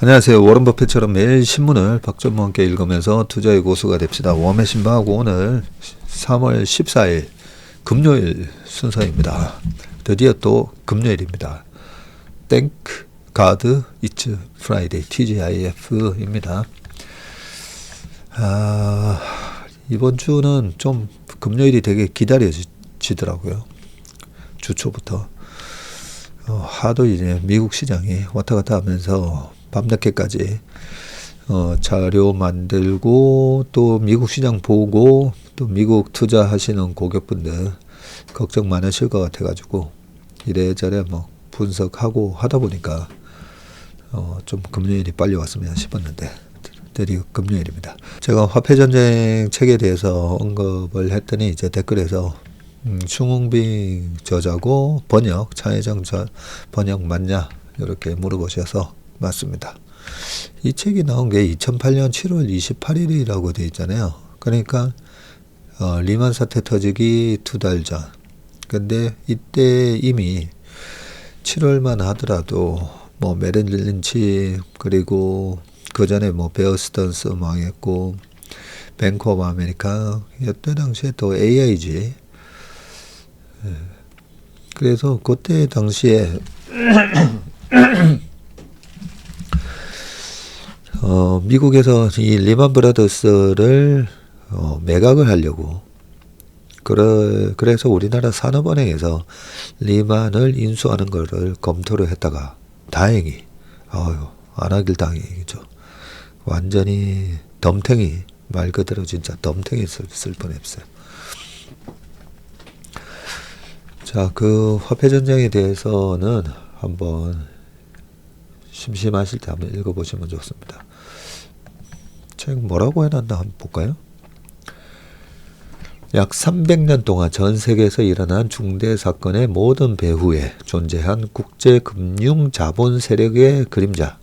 안녕하세요. 워런 버핏처럼 매일 신문을 박전무 함께 읽으면서 투자의 고수가 됩시다. 웜의 신방하고 오늘 3월 14일 금요일 순서입니다. 드디어 또 금요일입니다. Thank God It's Friday, TGIF입니다. 이번 주는 좀 금요일이 되게 기다려지더라고요. 주 초부터. 하도 이제 미국 시장이 왔다 갔다 하면서 밤늦게까지 자료 만들고 또 미국 시장 보고 또 미국 투자하시는 고객분들 걱정 많으실 것 같아가지고 이래저래 뭐 분석하고 하다 보니까 좀 금요일이 빨리 왔으면 싶었는데 드디어 금요일입니다. 제가 화폐전쟁 책에 대해서 언급을 했더니 이제 댓글에서 슝웅빙 저자고 번역, 차혜정 번역 맞냐 이렇게 물어보셔서 맞습니다. 이 책이 나온 게 2008년 7월 28일이라고 되어 있잖아요. 그러니까 리만 사태 터지기 2달 전. 근데 이때 이미 7월만 하더라도 뭐 메릴 린치 그리고 그 전에 뭐 베어 스턴스 망했고 뱅크 오브 아메리카 이때 당시에 또 AIG 그래서 그때 당시에 미국에서 이 리만 브라더스를 매각을 하려고 그래서 우리나라 산업은행에서 리만을 인수하는 것을 검토를 했다가 다행히 안 하길 다행이죠. 완전히 덤탱이 말 그대로 진짜 덤탱이 쓸 뻔했어요. 자, 그 화폐전쟁에 대해서는 한번 심심하실 때 한번 읽어보시면 좋습니다. 책 뭐라고 해놨나 한번 볼까요? 약 300년 동안 전 세계에서 일어난 중대 사건의 모든 배후에 존재한 국제금융 자본 세력의 그림자.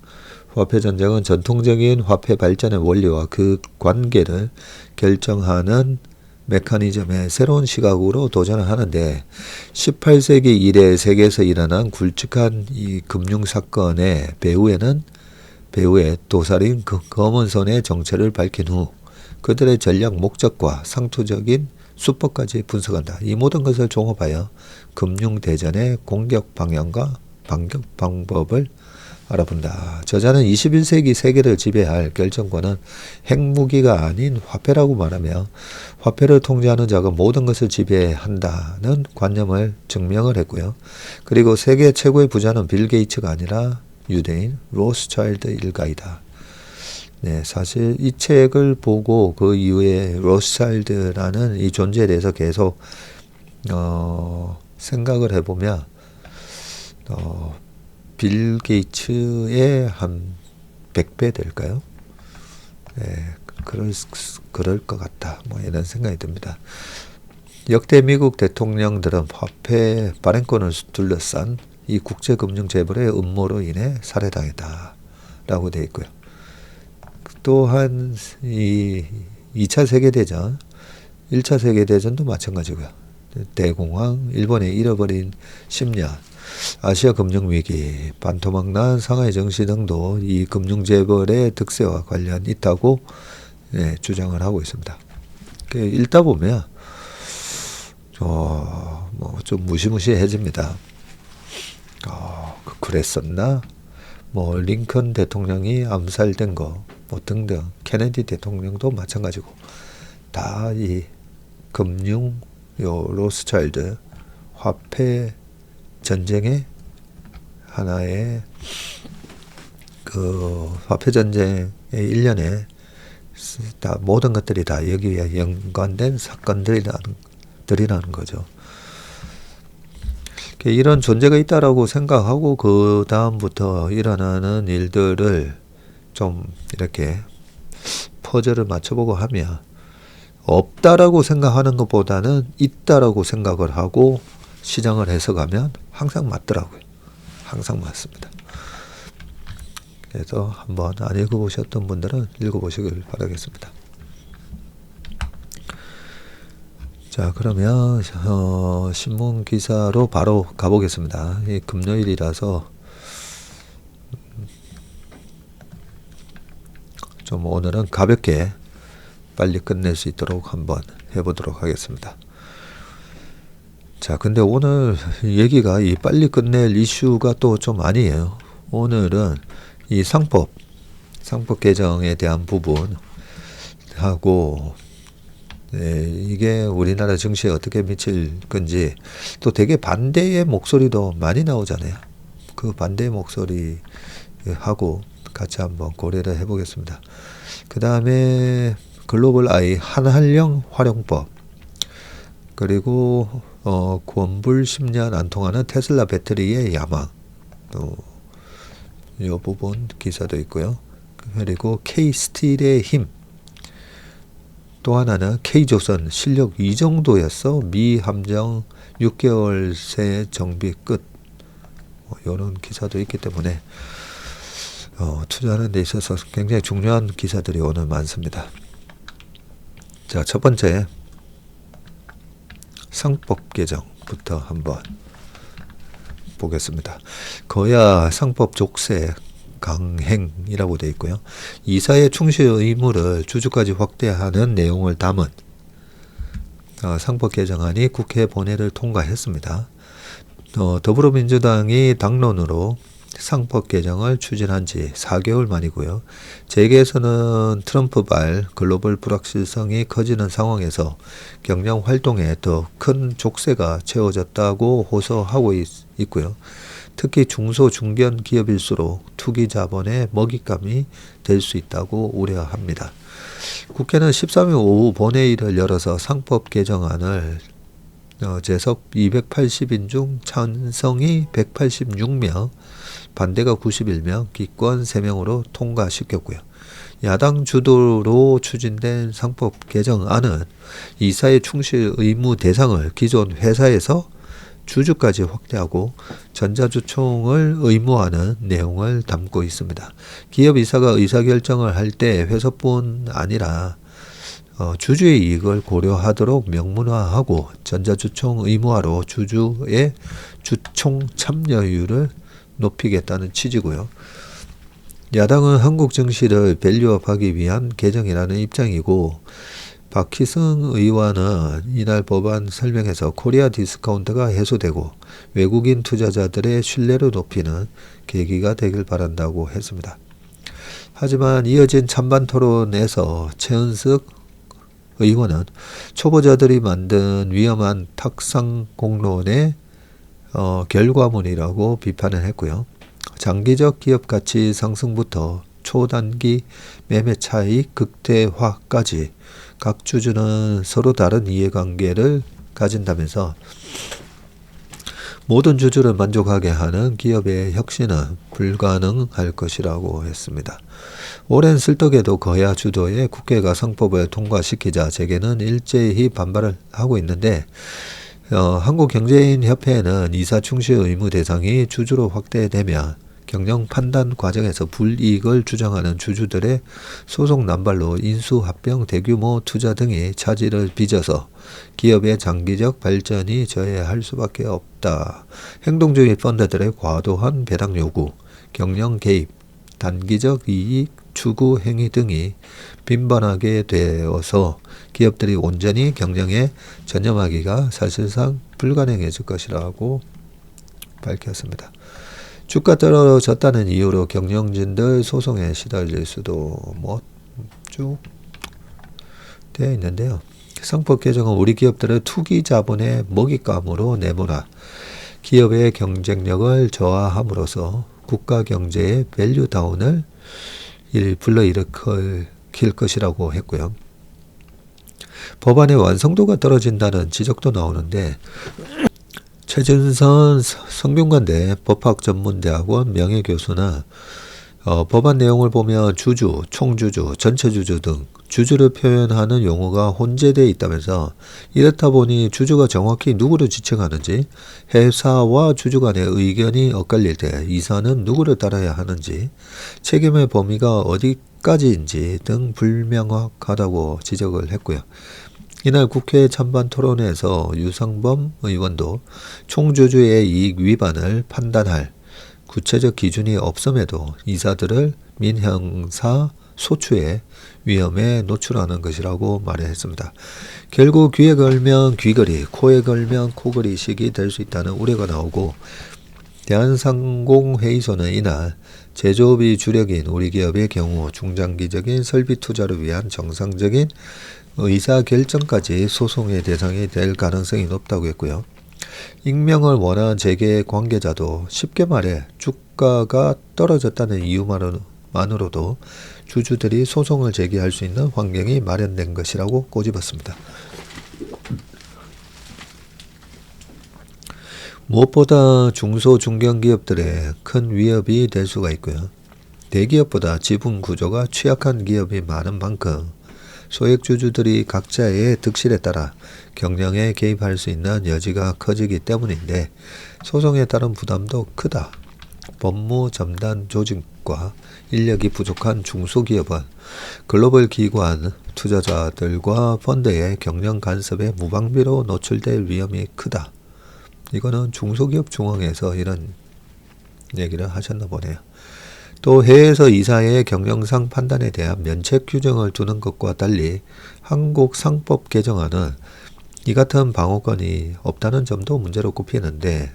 화폐전쟁은 전통적인 화폐 발전의 원리와 그 관계를 결정하는 메커니즘의 새로운 시각으로 도전을 하는데 18세기 이래 세계에서 일어난 굵직한 이 금융사건의 배후에 도사린 검은 손의 정체를 밝힌 후 그들의 전략 목적과 상투적인 수법까지 분석한다. 이 모든 것을 종합하여 금융대전의 공격 방향과 반격 방법을 알아본다. 저자는 21세기 세계를 지배할 결정권은 핵무기가 아닌 화폐라고 말하며 화폐를 통제하는 자가 모든 것을 지배한다는 관념을 증명을 했고요. 그리고 세계 최고의 부자는 빌 게이츠가 아니라 유대인 로스차일드 일가이다. 네, 사실 이 책을 보고 그 이후에 로스차일드라는 이 존재에 대해서 계속 생각을 해보면 빌 게이츠의 한 100배 될까요? 네, 그럴 것 같다. 뭐 이런 생각이 듭니다. 역대 미국 대통령들은 화폐 발행권을 둘러싼 이 국제금융 재벌의 음모로 인해 살해당했다. 라고 되어 있고요. 또한 이 2차 세계대전, 1차 세계대전도 마찬가지고요. 대공황, 일본의 잃어버린 10년, 아시아 금융위기, 반토막난 상하이 정시 등도 이 금융재벌의 득세와 관련 있다고 주장을 하고 있습니다. 읽다 보면 좀 무시무시해집니다. 그랬었나? 뭐 링컨 대통령이 암살된 거 뭐 등등 케네디 대통령도 마찬가지고 다 이 금융 로스차일드 화폐 전쟁의 하나의 그 화폐 전쟁의 일련의 다 모든 것들이 다 여기에 연관된 사건들이라는 거죠. 이런 존재가 있다라고 생각하고 그 다음부터 일어나는 일들을 좀 이렇게 퍼즐을 맞춰보고 하면 없다라고 생각하는 것보다는 있다라고 생각을 하고 시장을 해석하면 항상 맞더라고요. 항상 맞습니다. 그래서 한번 안 읽어보셨던 분들은 읽어보시길 바라겠습니다. 자, 그러면 신문 기사로 바로 가보겠습니다. 이 금요일이라서 좀 오늘은 가볍게 빨리 끝낼 수 있도록 한번 해보도록 하겠습니다. 자, 근데 오늘 얘기가 이 빨리 끝낼 이슈가 또 좀 아니에요. 오늘은 이 상법 개정에 대한 부분하고 이게 우리나라 증시에 어떻게 미칠 건지, 또 되게 반대의 목소리도 많이 나오잖아요. 그 반대의 목소리하고 같이 한번 고려를 해보겠습니다. 그 다음에 글로벌 아이 한한령 활용법, 그리고 권불 10년 안 통하는 테슬라 배터리의 야망, 또 이 부분 기사도 있고요. 그리고 K스틸의 힘, 또 하나는 K조선 실력 이 정도였어, 미 함정 6개월 새 정비 끝, 이런 기사도 있기 때문에 투자하는 데 있어서 굉장히 중요한 기사들이 오늘 많습니다. 자, 첫 번째 상법 개정부터 한번 보겠습니다. 거야 상법 족쇄 강행이라고 되어 있고요. 이사의 충실 의무를 주주까지 확대하는 내용을 담은 상법 개정안이 국회 본회의를 통과했습니다. 더불어민주당이 당론으로 상법 개정을 추진한 지 4개월 만이고요. 재계에서는 트럼프발 글로벌 불확실성이 커지는 상황에서 경영 활동에 더 큰 족쇄가 채워졌다고 호소하고 있고요. 특히 중소 중견 기업일수록 투기 자본의 먹잇감이 될 수 있다고 우려합니다. 국회는 13일 오후 본회의를 열어서 상법 개정안을 재석 280인 중 찬성이 186명, 반대가 91명, 기권 3명으로 통과시켰고요. 야당 주도로 추진된 상법 개정안은 이사의 충실 의무 대상을 기존 회사에서 주주까지 확대하고 전자주총을 의무화하는 내용을 담고 있습니다. 기업 이사가 의사결정을 할 때 회사뿐 아니라 주주의 이익을 고려하도록 명문화하고 전자주총 의무화로 주주의 주총 참여율을 높이겠다는 취지고요. 야당은 한국 증시를 밸류업하기 위한 개정이라는 입장이고, 박희승 의원은 이날 법안 설명에서 코리아 디스카운트가 해소되고 외국인 투자자들의 신뢰를 높이는 계기가 되길 바란다고 했습니다. 하지만 이어진 찬반 토론에서 최은석 의원은 초보자들이 만든 위험한 탁상 공론의 결과물이라고 비판을 했고요. 장기적 기업 가치 상승부터 초단기 매매 차익 극대화까지 각 주주는 서로 다른 이해관계를 가진다면서 모든 주주를 만족하게 하는 기업의 혁신은 불가능할 것이라고 했습니다. 오랜 슬떡에도 거야 주도의 국회가 상법을 통과시키자 재계는 일제히 반발을 하고 있는데, 한국경제인협회는 이사 충실 의무 대상이 주주로 확대되면 경영 판단 과정에서 불이익을 주장하는 주주들의 소송 남발로 인수합병, 대규모 투자 등이 차질을 빚어서 기업의 장기적 발전이 저해할 수밖에 없다. 행동주의 펀드들의 과도한 배당 요구, 경영 개입, 단기적 이익 추구 행위 등이 빈번하게 되어서 기업들이 온전히 경영에 전념하기가 사실상 불가능해질 것이라고 밝혔습니다. 주가 떨어졌다는 이유로 경영진들 소송에 시달릴 수도 쭉 되어 있는데요. 상법 개정은 우리 기업들을 투기 자본의 먹잇감으로 내모나 기업의 경쟁력을 저하함으로써 국가 경제의 밸류다운을 불러일으킬 것이라고 했고요. 법안의 완성도가 떨어진다는 지적도 나오는데, 최준선 성균관대 법학전문대학원 명예교수는 법안 내용을 보면 주주, 총주주, 전체주주 등 주주를 표현하는 용어가 혼재되어 있다면서, 이렇다 보니 주주가 정확히 누구를 지칭하는지, 회사와 주주 간의 의견이 엇갈릴 때 이사는 누구를 따라야 하는지, 책임의 범위가 어디까지인지 등 불명확하다고 지적을 했고요. 이날 국회 찬반 토론에서 유상범 의원도 총주주의 이익 위반을 판단할 구체적 기준이 없음에도 이사들을 민형사 소추의 위험에 노출하는 것이라고 말했습니다. 결국 귀에 걸면 귀걸이, 코에 걸면 코걸이식이 될 수 있다는 우려가 나오고 대한상공회의소는 이날 제조업이 주력인 우리 기업의 경우 중장기적인 설비 투자를 위한 정상적인 의사결정까지 소송의 대상이 될 가능성이 높다고 했고요. 익명을 원한 재계 관계자도 쉽게 말해 주가가 떨어졌다는 이유만으로도 주주들이 소송을 제기할 수 있는 환경이 마련된 것이라고 꼬집었습니다. 무엇보다 중소 중견기업들의 큰 위협이 될 수가 있고요. 대기업보다 지분 구조가 취약한 기업이 많은 만큼 소액주주들이 각자의 득실에 따라 경영에 개입할 수 있는 여지가 커지기 때문인데 소송에 따른 부담도 크다. 법무 첨단 조직과 인력이 부족한 중소기업은 글로벌 기관, 투자자들과 펀드의 경영 간섭에 무방비로 노출될 위험이 크다. 이거는 중소기업 중앙에서 이런 얘기를 하셨나 보네요. 또 해외에서 이사의 경영상 판단에 대한 면책 규정을 두는 것과 달리 한국 상법 개정안은 이 같은 방어권이 없다는 점도 문제로 꼽히는데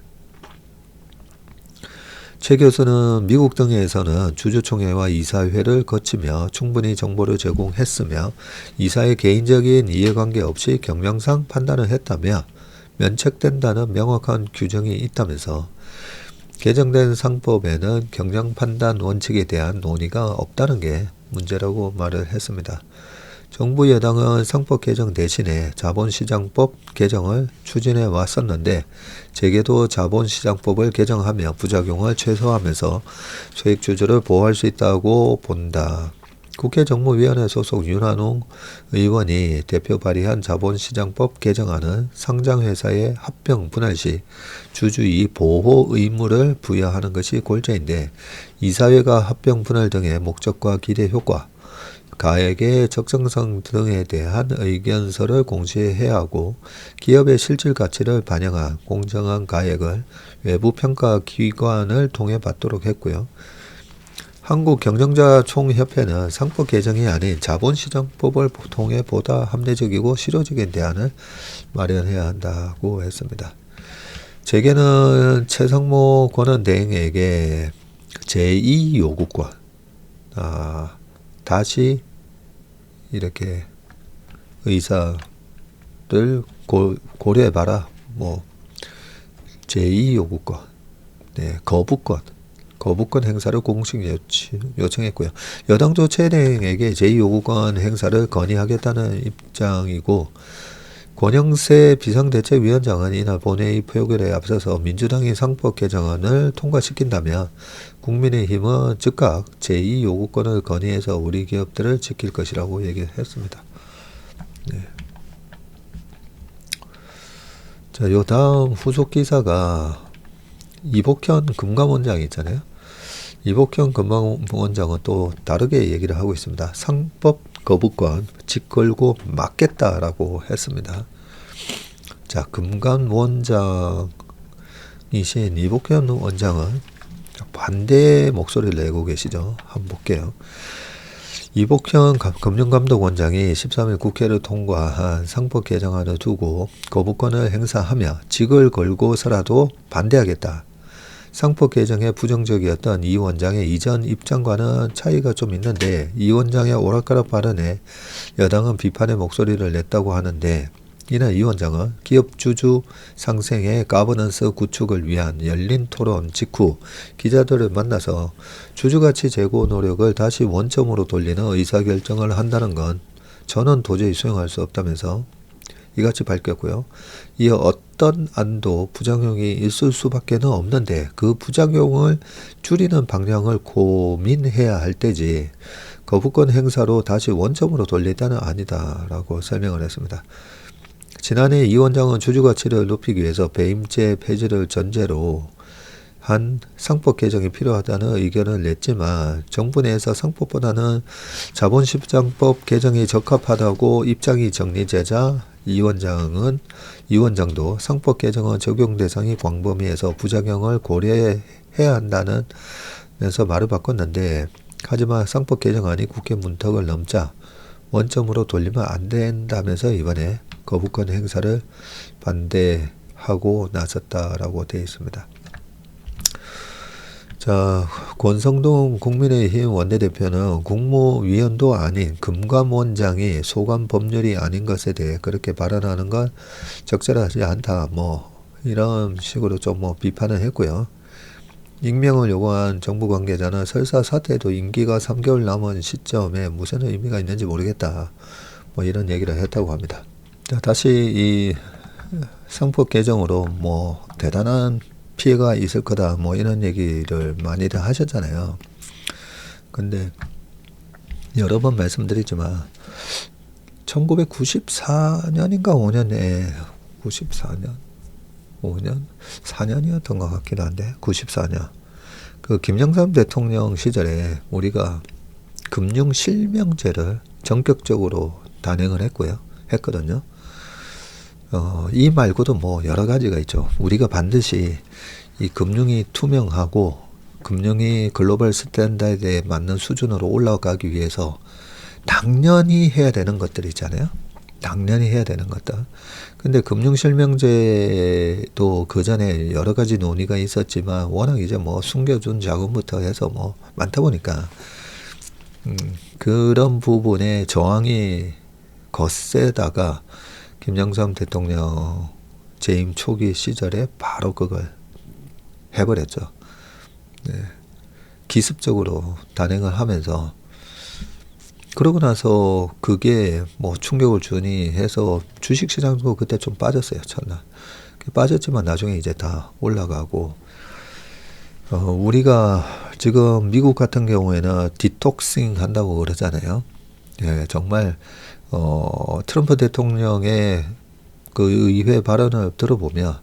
최 교수는 미국 등에서는 주주총회와 이사회를 거치며 충분히 정보를 제공했으며 이사의 개인적인 이해관계 없이 경영상 판단을 했다며 면책된다는 명확한 규정이 있다면서 개정된 상법에는 경영판단 원칙에 대한 논의가 없다는 게 문제라고 말을 했습니다. 정부 여당은 상법 개정 대신에 자본시장법 개정을 추진해 왔었는데 재계도 자본시장법을 개정하며 부작용을 최소화하면서 소액주주를 보호할 수 있다고 본다. 국회 정무위원회 소속 윤한홍 의원이 대표 발의한 자본시장법 개정안은 상장회사의 합병 분할 시 주주이익 보호 의무를 부여하는 것이 골자인데 이사회가 합병 분할 등의 목적과 기대 효과, 가액의 적정성 등에 대한 의견서를 공시해야 하고 기업의 실질 가치를 반영한 공정한 가액을 외부 평가 기관을 통해 받도록 했고요. 한국경영자총협회는 상법 개정이 아닌 자본시장법을 통해 보다 합리적이고 실효적인 대안을 마련해야 한다고 했습니다. 재계는 최상목 권한대행에게 제2요구권, 다시 이렇게 의사를 고려해봐라. 제2요구권, 거부권 행사를 공식 요청했고요. 여당도 최대행에게 제2요구권 행사를 건의하겠다는 입장이고 권영세 비상대책위원장은 이날 본회의 표결에 앞서서 민주당이 상법 개정안을 통과시킨다면 국민의힘은 즉각 제2요구권을 건의해서 우리 기업들을 지킬 것이라고 얘기했습니다. 네. 자, 요 다음 후속 기사가 이복현 금감원장 있잖아요. 이복현 금감원장은 또 다르게 얘기를 하고 있습니다. 상법 거부권 직 걸고 막겠다라고 했습니다. 자, 금감원장이신 이복현 원장은 반대 목소리를 내고 계시죠. 한번 볼게요. 이복현 금융감독원장이 13일 국회를 통과한 상법 개정안을 두고 거부권을 행사하며 직을 걸고서라도 반대하겠다. 상법 개정에 부정적이었던 이 원장의 이전 입장과는 차이가 좀 있는데 이 원장의 오락가락 발언에 여당은 비판의 목소리를 냈다고 하는데 이날 이 원장은 기업 주주 상생의 가버넌스 구축을 위한 열린 토론 직후 기자들을 만나서 주주가치 제고 노력을 다시 원점으로 돌리는 의사결정을 한다는 건 저는 도저히 수용할 수 없다면서 이같이 밝혔고요. 이어 어떤 안도 부작용이 있을 수밖에 없는데 그 부작용을 줄이는 방향을 고민해야 할 때지 거부권 행사로 다시 원점으로 돌리다는 아니다라고 설명을 했습니다. 지난해 이 원장은 주주가치를 높이기 위해서 배임죄 폐지를 전제로 한 상법 개정이 필요하다는 의견을 냈지만 정부 내에서 상법보다는 자본시장법 개정이 적합하다고 입장이 정리되자 이 원장도 상법 개정은 적용 대상이 광범위해서 부작용을 고려해야 한다는 면서 말을 바꿨는데 하지만 상법 개정안이 국회 문턱을 넘자 원점으로 돌리면 안 된다면서 이번에 거부권 행사를 반대하고 나섰다라고 되어 있습니다. 자, 권성동 국민의힘 원내대표는 국무위원도 아닌 금감원장이 소관 법률이 아닌 것에 대해 그렇게 발언하는 건 적절하지 않다. 뭐 이런 식으로 좀 뭐 비판을 했고요. 익명을 요구한 정부 관계자는 설사 사퇴도 임기가 3개월 남은 시점에 무슨 의미가 있는지 모르겠다. 뭐 이런 얘기를 했다고 합니다. 자, 다시 이 상법 개정으로 뭐 대단한 피해가 있을 거다. 뭐 이런 얘기를 많이들 하셨잖아요. 근데 여러 번 말씀드리지만 1994년인가 5년에 94년 5년 4년이었던 것 같기도 한데 94년 그 김영삼 대통령 시절에 우리가 금융실명제를 전격적으로 단행을 했거든요. 이 말고도 뭐 여러 가지가 있죠. 우리가 반드시 이 금융이 투명하고 금융이 글로벌 스탠다드에 맞는 수준으로 올라가기 위해서 당연히 해야 되는 것들이 있잖아요. 당연히 해야 되는 것들. 근데 금융실명제도 그 전에 여러 가지 논의가 있었지만 워낙 이제 뭐 숨겨준 자금부터 해서 뭐 많다 보니까 그런 부분에 저항이 거세다가 김영삼 대통령 재임 초기 시절에 바로 그걸 해버렸죠. 네. 기습적으로 단행을 하면서 그러고 나서 그게 뭐 충격을 주니 해서 주식시장도 그때 좀 빠졌어요. 첫날. 빠졌지만 나중에 이제 다 올라가고 우리가 지금 미국 같은 경우에는 디톡싱 한다고 그러잖아요. 예, 정말 트럼프 대통령의 그 의회 발언을 들어보면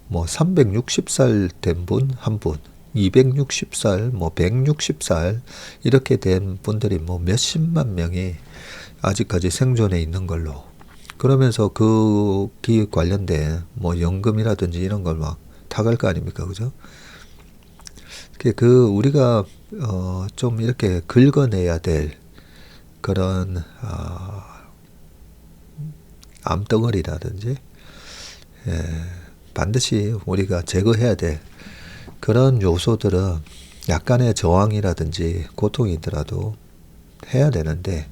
뭐 360살 된 분 한 분, 260살, 뭐 160살 이렇게 된 분들이 뭐 몇십만 명이 아직까지 생존해 있는 걸로. 그러면서 그 관련된 뭐 연금이라든지 이런 걸 막 타갈 거 아닙니까, 그죠? 그 우리가 좀 이렇게 긁어내야 될 그런 암덩어리라든지 반드시 우리가 제거해야 될 그런 요소들은 약간의 저항이라든지 고통이 있더라도 해야 되는데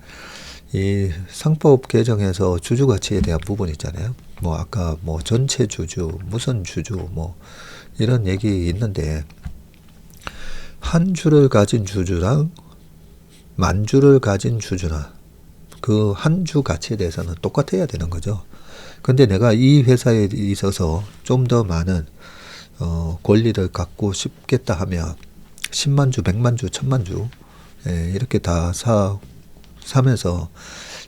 이 상법 개정에서 주주 가치에 대한 부분 있잖아요. 뭐 아까 뭐 전체 주주, 무슨 주주 뭐 이런 얘기 있는데 한 주를 가진 주주랑 만 주를 가진 주주나 그 한 주 가치에 대해서는 똑같아야 되는 거죠. 근데 내가 이 회사에 있어서 좀 더 많은 권리를 갖고 싶겠다 하면 10만 주, 100만 주, 1000만 주 이렇게 다 사면서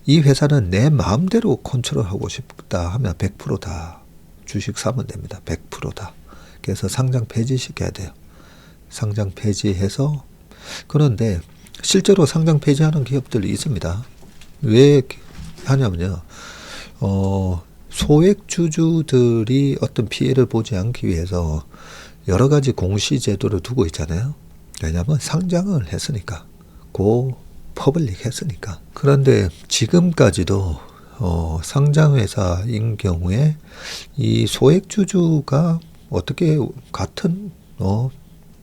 이 회사는 내 마음대로 컨트롤하고 싶다 하면 100% 다 주식 사면 됩니다. 100% 다. 그래서 상장 폐지시켜야 돼요. 상장 폐지해서 그런데 실제로 상장 폐지하는 기업들이 있습니다. 왜 하냐면요. 소액 주주들이 어떤 피해를 보지 않기 위해서 여러 가지 공시 제도를 두고 있잖아요. 왜냐하면 상장을 했으니까. 퍼블릭 했으니까. 그런데 지금까지도 상장회사인 경우에 이 소액 주주가 어떻게 같은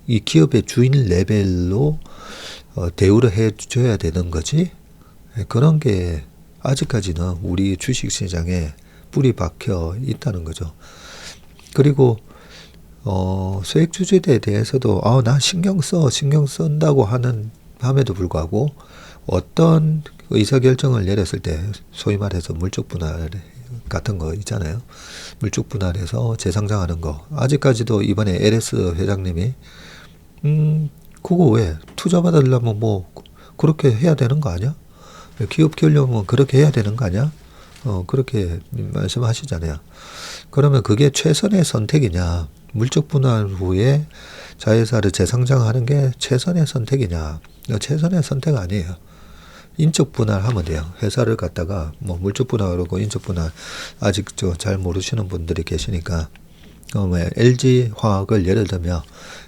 이 기업의 주인 레벨로 대우를 해줘야 되는 거지? 그런 게 아직까지는 우리 주식시장에 뿌리 박혀 있다는 거죠. 그리고 소액 주주에 대해서도 나 신경 쓴다고 함에도 불구하고 어떤 의사결정을 내렸을 때 소위 말해서 물적 분할 같은 거 있잖아요. 물적 분할해서 재상장하는 거. 아직까지도 이번에 LS 회장님이 그거 왜 투자 받으려면 뭐 그렇게 해야 되는 거 아니야? 기업 키우려면 그렇게 해야 되는 거 아니야? 그렇게 말씀하시잖아요. 그러면 그게 최선의 선택이냐? 물적 분할 후에 자회사를 재상장하는 게 최선의 선택이냐? 최선의 선택 아니에요. 인적 분할하면 돼요. 회사를 갖다가 뭐 물적 분할하고 인적 분할 아직 잘 모르시는 분들이 계시니까 LG 화학을 예를 들면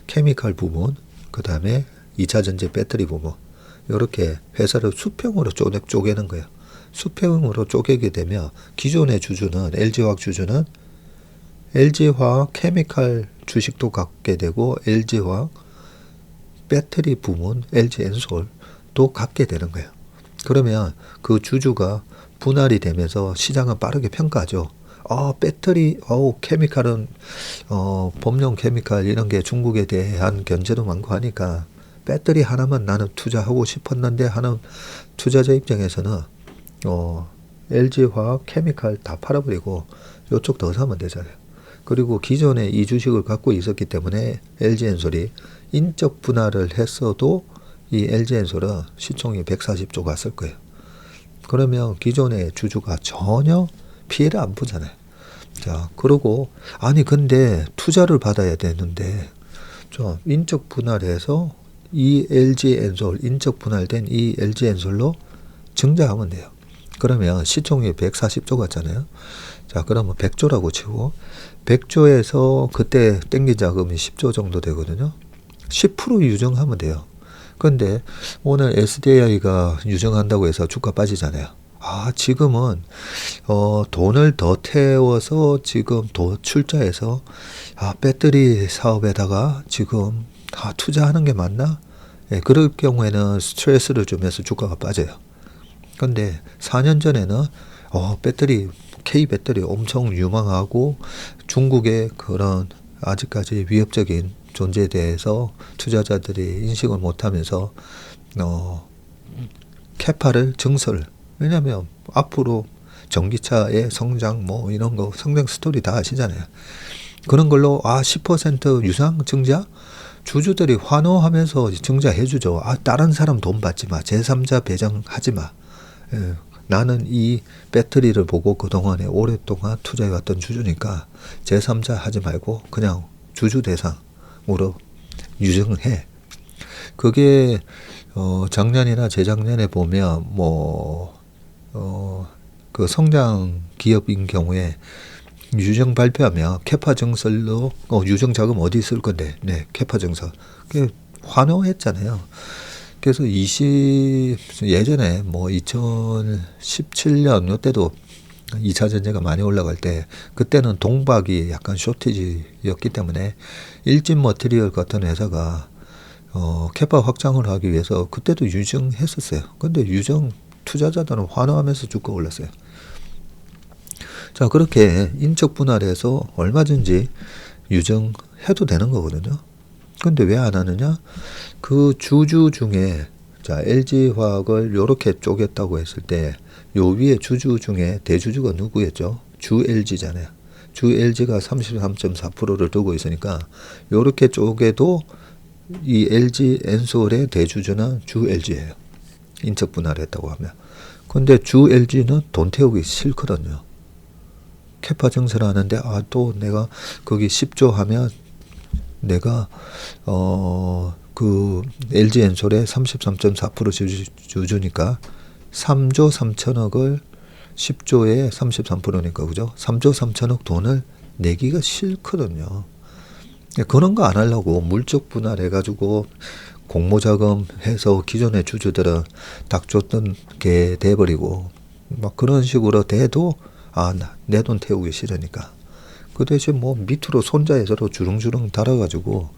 케미칼 부문, 그 다음에 2차 전지 배터리 부문 이렇게 회사를 수평으로 쪼개는 거예요. 수평으로 쪼개게 되면 기존의 주주는 LG화학 주주는 LG화학 케미칼 주식도 갖게 되고 LG화학 배터리 부문 LG엔솔도 갖게 되는 거예요. 그러면 그 주주가 분할이 되면서 시장은 빠르게 평가하죠. 배터리, 케미칼은, 범용 케미칼 이런 게 중국에 대한 견제도 많고 하니까 배터리 하나만 나는 투자하고 싶었는데 하는 투자자 입장에서는, LG화학 케미칼 다 팔아버리고 요쪽 더 사면 되잖아요. 그리고 기존에 이 주식을 갖고 있었기 때문에 LG엔솔이 인적 분할을 했어도 이 LG엔솔은 시총이 140조 갔을 거예요. 그러면 기존의 주주가 전혀 피해를 안 보잖아요. 자, 그러고 근데 투자를 받아야 되는데 좀 인적 분할해서 이 LG엔솔 인적 분할된 이 LG엔솔로 증자하면 돼요. 그러면 시총이 140조 같잖아요. 자, 그러면 100조라고 치고 100조에서 그때 땡긴 자금이 10조 정도 되거든요. 10% 유정하면 돼요. 근데 오늘 SDI가 유정한다고 해서 주가 빠지잖아요. 지금은 돈을 더 태워서 지금 더 출자해서 배터리 사업에다가 지금 투자하는 게 맞나? 예, 그럴 경우에는 스트레스를 주면서 주가가 빠져요. 근데 4년 전에는 배터리 K 배터리 엄청 유망하고 중국의 그런 아직까지 위협적인 존재에 대해서 투자자들이 인식을 못하면서 캐파를 증설. 왜냐하면 앞으로 전기차의 성장 이런 거 성장 스토리 다 아시잖아요. 그런 걸로 10% 유상 증자 주주들이 환호하면서 증자해 주죠. 다른 사람 돈 받지 마. 제3자 배정하지 마. 나는 이 배터리를 보고 그동안에 오랫동안 투자해왔던 주주니까 제3자 하지 말고 그냥 주주 대상으로 유증해. 그게 작년이나 재작년에 보면 그 성장 기업인 경우에 유정 발표하면 캐파 증설로 유정 자금 어디 쓸 건데 캐파 증설 환호했잖아요. 그래서 예전에 2017년 요때도 2차 전지가 많이 올라갈 때 그때는 동박이 약간 쇼티지였기 때문에 일진 머티리얼 같은 회사가 캐파 확장을 하기 위해서 그때도 유정했었어요. 근데 유정 투자자들은 환호하면서 주가 올랐어요. 자, 그렇게 인적 분할해서 얼마든지 유정해도 되는 거거든요. 근데 왜 안 하느냐? 그 주주 중에 LG화학을 요렇게 쪼갰다고 했을 때 요 위에 주주 중에 대주주가 누구였죠? 주 LG잖아요. 주 LG가 33.4%를 두고 있으니까 요렇게 쪼개도 이 LG엔솔의 대주주는 주 LG예요. 인적 분할을 했다고 하면. 근데 주 LG는 돈 태우기 싫거든요. 캐파 증설하는데 또 내가 거기 10조 하면 내가 그 LG엔솔의 33.4% 주주니까 3조 3천억을 10조에 33%니까 그죠? 3조 3천억 돈을 내기가 싫거든요. 그런 거 안 하려고 물적 분할해가지고 공모자금 해서 기존의 주주들은 닭 줬던 게 돼버리고 막 그런 식으로 돼도 내 돈 태우기 싫으니까 그 대신 밑으로 손자에서도 주렁주렁 달아가지고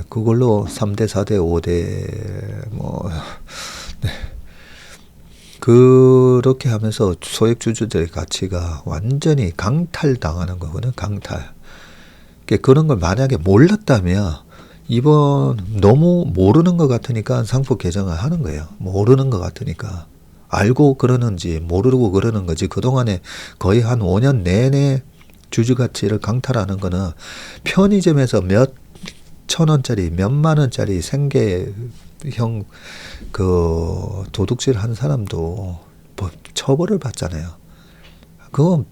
그걸로 3대 4대 5대 그렇게 하면서 소액 주주들의 가치가 완전히 강탈당하는 거거든. 강탈. 그런 걸 만약에 몰랐다면 이번 너무 모르는 것 같으니까 상법 개정을 하는 거예요. 모르는 것 같으니까. 알고 그러는지 모르고 그러는 거지. 그동안에 거의 한 5년 내내 주주 가치를 강탈하는 거는 편의점에서 몇 천 원짜리 몇만 원짜리 생계형 그 도둑질 한 사람도 처벌을 받잖아요. 그건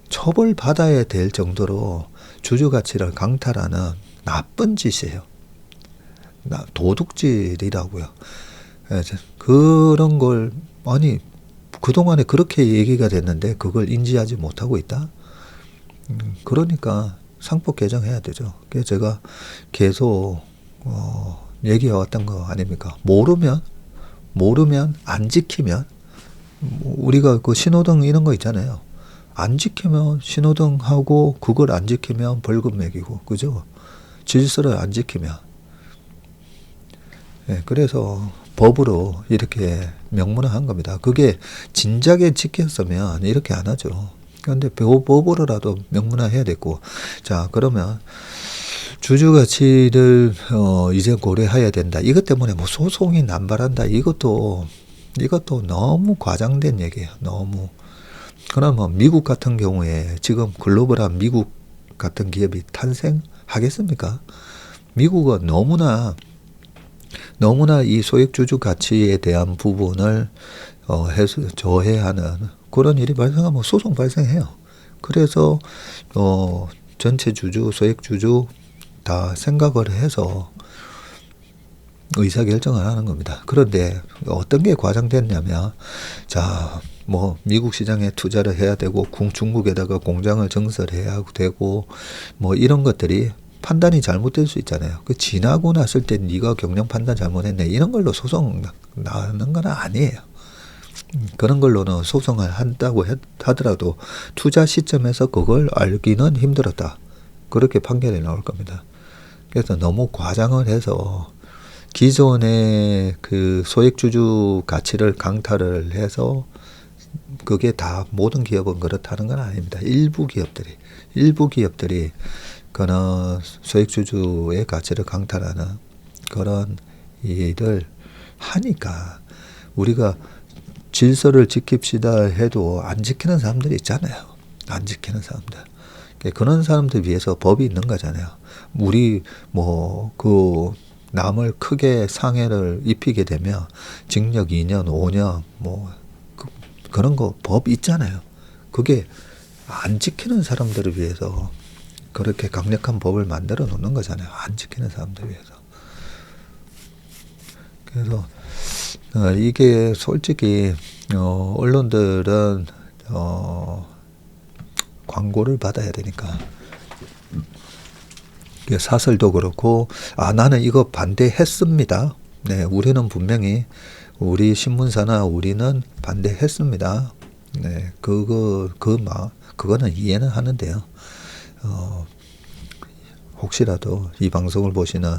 처벌 받아야 될 정도로 주주 가치를 강탈하는 나쁜 짓이에요. 도둑질이라고요. 그런 걸 그동안에 그렇게 얘기가 됐는데 그걸 인지하지 못하고 있다. 그러니까 상법 개정해야 되죠. 그래서 제가 계속 얘기해왔던 거 아닙니까? 모르면 모르면 안 지키면 우리가 그 신호등 이런 거 있잖아요. 안 지키면 신호등 하고 그걸 안 지키면 벌금 매기고 그죠? 질서를 안 지키면. 네, 그래서 법으로 이렇게 명문화한 겁니다. 그게 진작에 지켰으면 이렇게 안 하죠. 그런데 법으로라도 명문화해야 됐고, 자 그러면 주주 가치를 이제 고려해야 된다. 이것 때문에 뭐 소송이 남발한다. 이것도 너무 과장된 얘기예요. 너무. 그러면 미국 같은 경우에 지금 글로벌한 미국 같은 기업이 탄생하겠습니까? 미국은 너무나 이 소액주주 가치에 대한 부분을 저해하는 그런 일이 발생하면 소송 발생해요. 그래서 전체 주주, 소액주주 다 생각을 해서 의사결정을 하는 겁니다. 그런데 어떤 게 과장됐냐면, 자, 뭐 미국 시장에 투자를 해야 되고 중국에다가 공장을 증설해야 되고 뭐 이런 것들이 판단이 잘못될 수 있잖아요. 그 지나고 났을 때 네가 경영 판단 잘못했네 이런 걸로 소송 나는 건 아니에요. 그런 걸로는 소송을 한다고 하더라도 투자 시점에서 그걸 알기는 힘들었다. 그렇게 판결이 나올 겁니다. 그래서 너무 과장을 해서 기존의 그 소액주주 가치를 강탈을 해서 그게 다 모든 기업은 그렇다는 건 아닙니다. 일부 기업들이 그런 소액주주의 가치를 강탈하는 그런 일을 하니까 우리가 질서를 지킵시다 해도 안 지키는 사람들이 있잖아요. 안 지키는 사람들. 그런 사람들 위해서 법이 있는 거잖아요. 우리 뭐 그 남을 크게 상해를 입히게 되면 징역 2년, 5년 뭐 그런 거 법 있잖아요. 그게 안 지키는 사람들을 위해서 그렇게 강력한 법을 만들어 놓는 거잖아요. 안 지키는 사람들 위해서. 그래서 이게 솔직히 언론들은 광고를 받아야 되니까 사설도 그렇고 나는 이거 반대했습니다. 네, 우리는 분명히 우리 신문사나 우리는 반대했습니다. 네, 그거는 이해는 하는데요. 혹시라도 이 방송을 보시는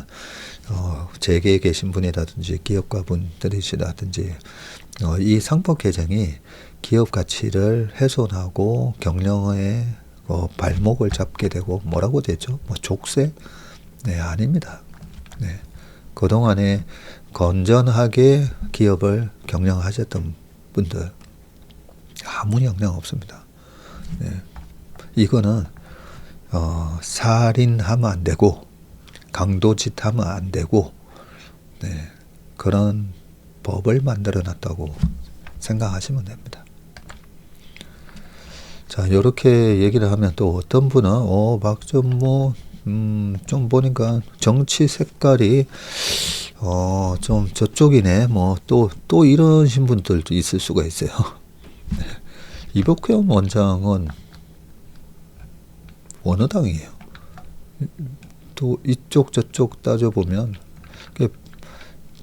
재계에 계신 분이라든지 기업가 분들이시라든지 이 상법 개정이 기업 가치를 훼손하고 경영의 발목을 잡게 되고 뭐라고 되죠? 뭐 족쇄? 네, 아닙니다. 네. 그동안에 건전하게 기업을 경영하셨던 분들 아무 영향 없습니다. 네. 이거는 살인하면 안 되고 강도짓하면 안 되고 네. 그런 법을 만들어 놨다고 생각하시면 됩니다. 자, 이렇게 얘기를 하면 또 어떤 분은 막 좀 보니까 정치 색깔이 좀 저쪽이네 뭐 또 이러신 분들도 있을 수가 있어요. 이복현 원장은 어느 당이에요? 또 이쪽 저쪽 따져보면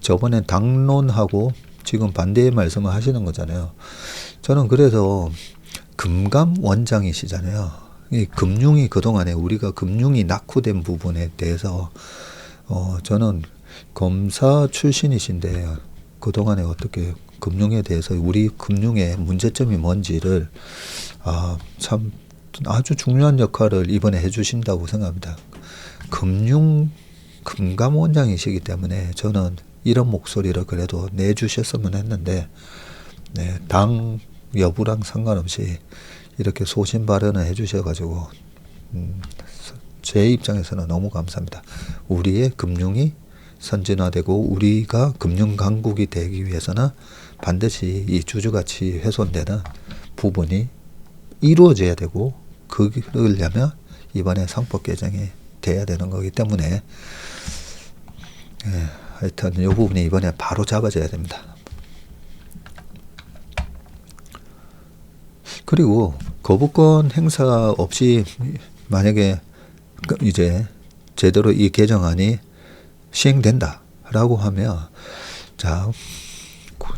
저번에 당론하고 지금 반대의 말씀을 하시는 거잖아요. 저는 그래서 금감 원장이시잖아요. 이 금융이 그동안에 우리가 금융이 낙후된 부분에 대해서 저는 검사 출신이신데 그동안에 어떻게 금융에 대해서 우리 금융의 문제점이 뭔지를 참 아주 중요한 역할을 이번에 해주신다고 생각합니다. 금감원장이시기 때문에 저는 이런 목소리를 그래도 내주셨으면 했는데 네, 당 여부랑 상관없이 이렇게 소신 발언을 해주셔가지고 제 입장에서는 너무 감사합니다. 우리의 금융이 선진화되고 우리가 금융 강국이 되기 위해서는 반드시 이 주주가치 훼손되는 부분이 이루어져야 되고 그러려면 이번에 상법 개정이 돼야 되는 거기 때문에 하여튼 이 부분이 이번에 바로 잡아져야 됩니다. 그리고 거부권 행사 없이 만약에 이제 제대로 이 개정안이 시행된다라고 하면 자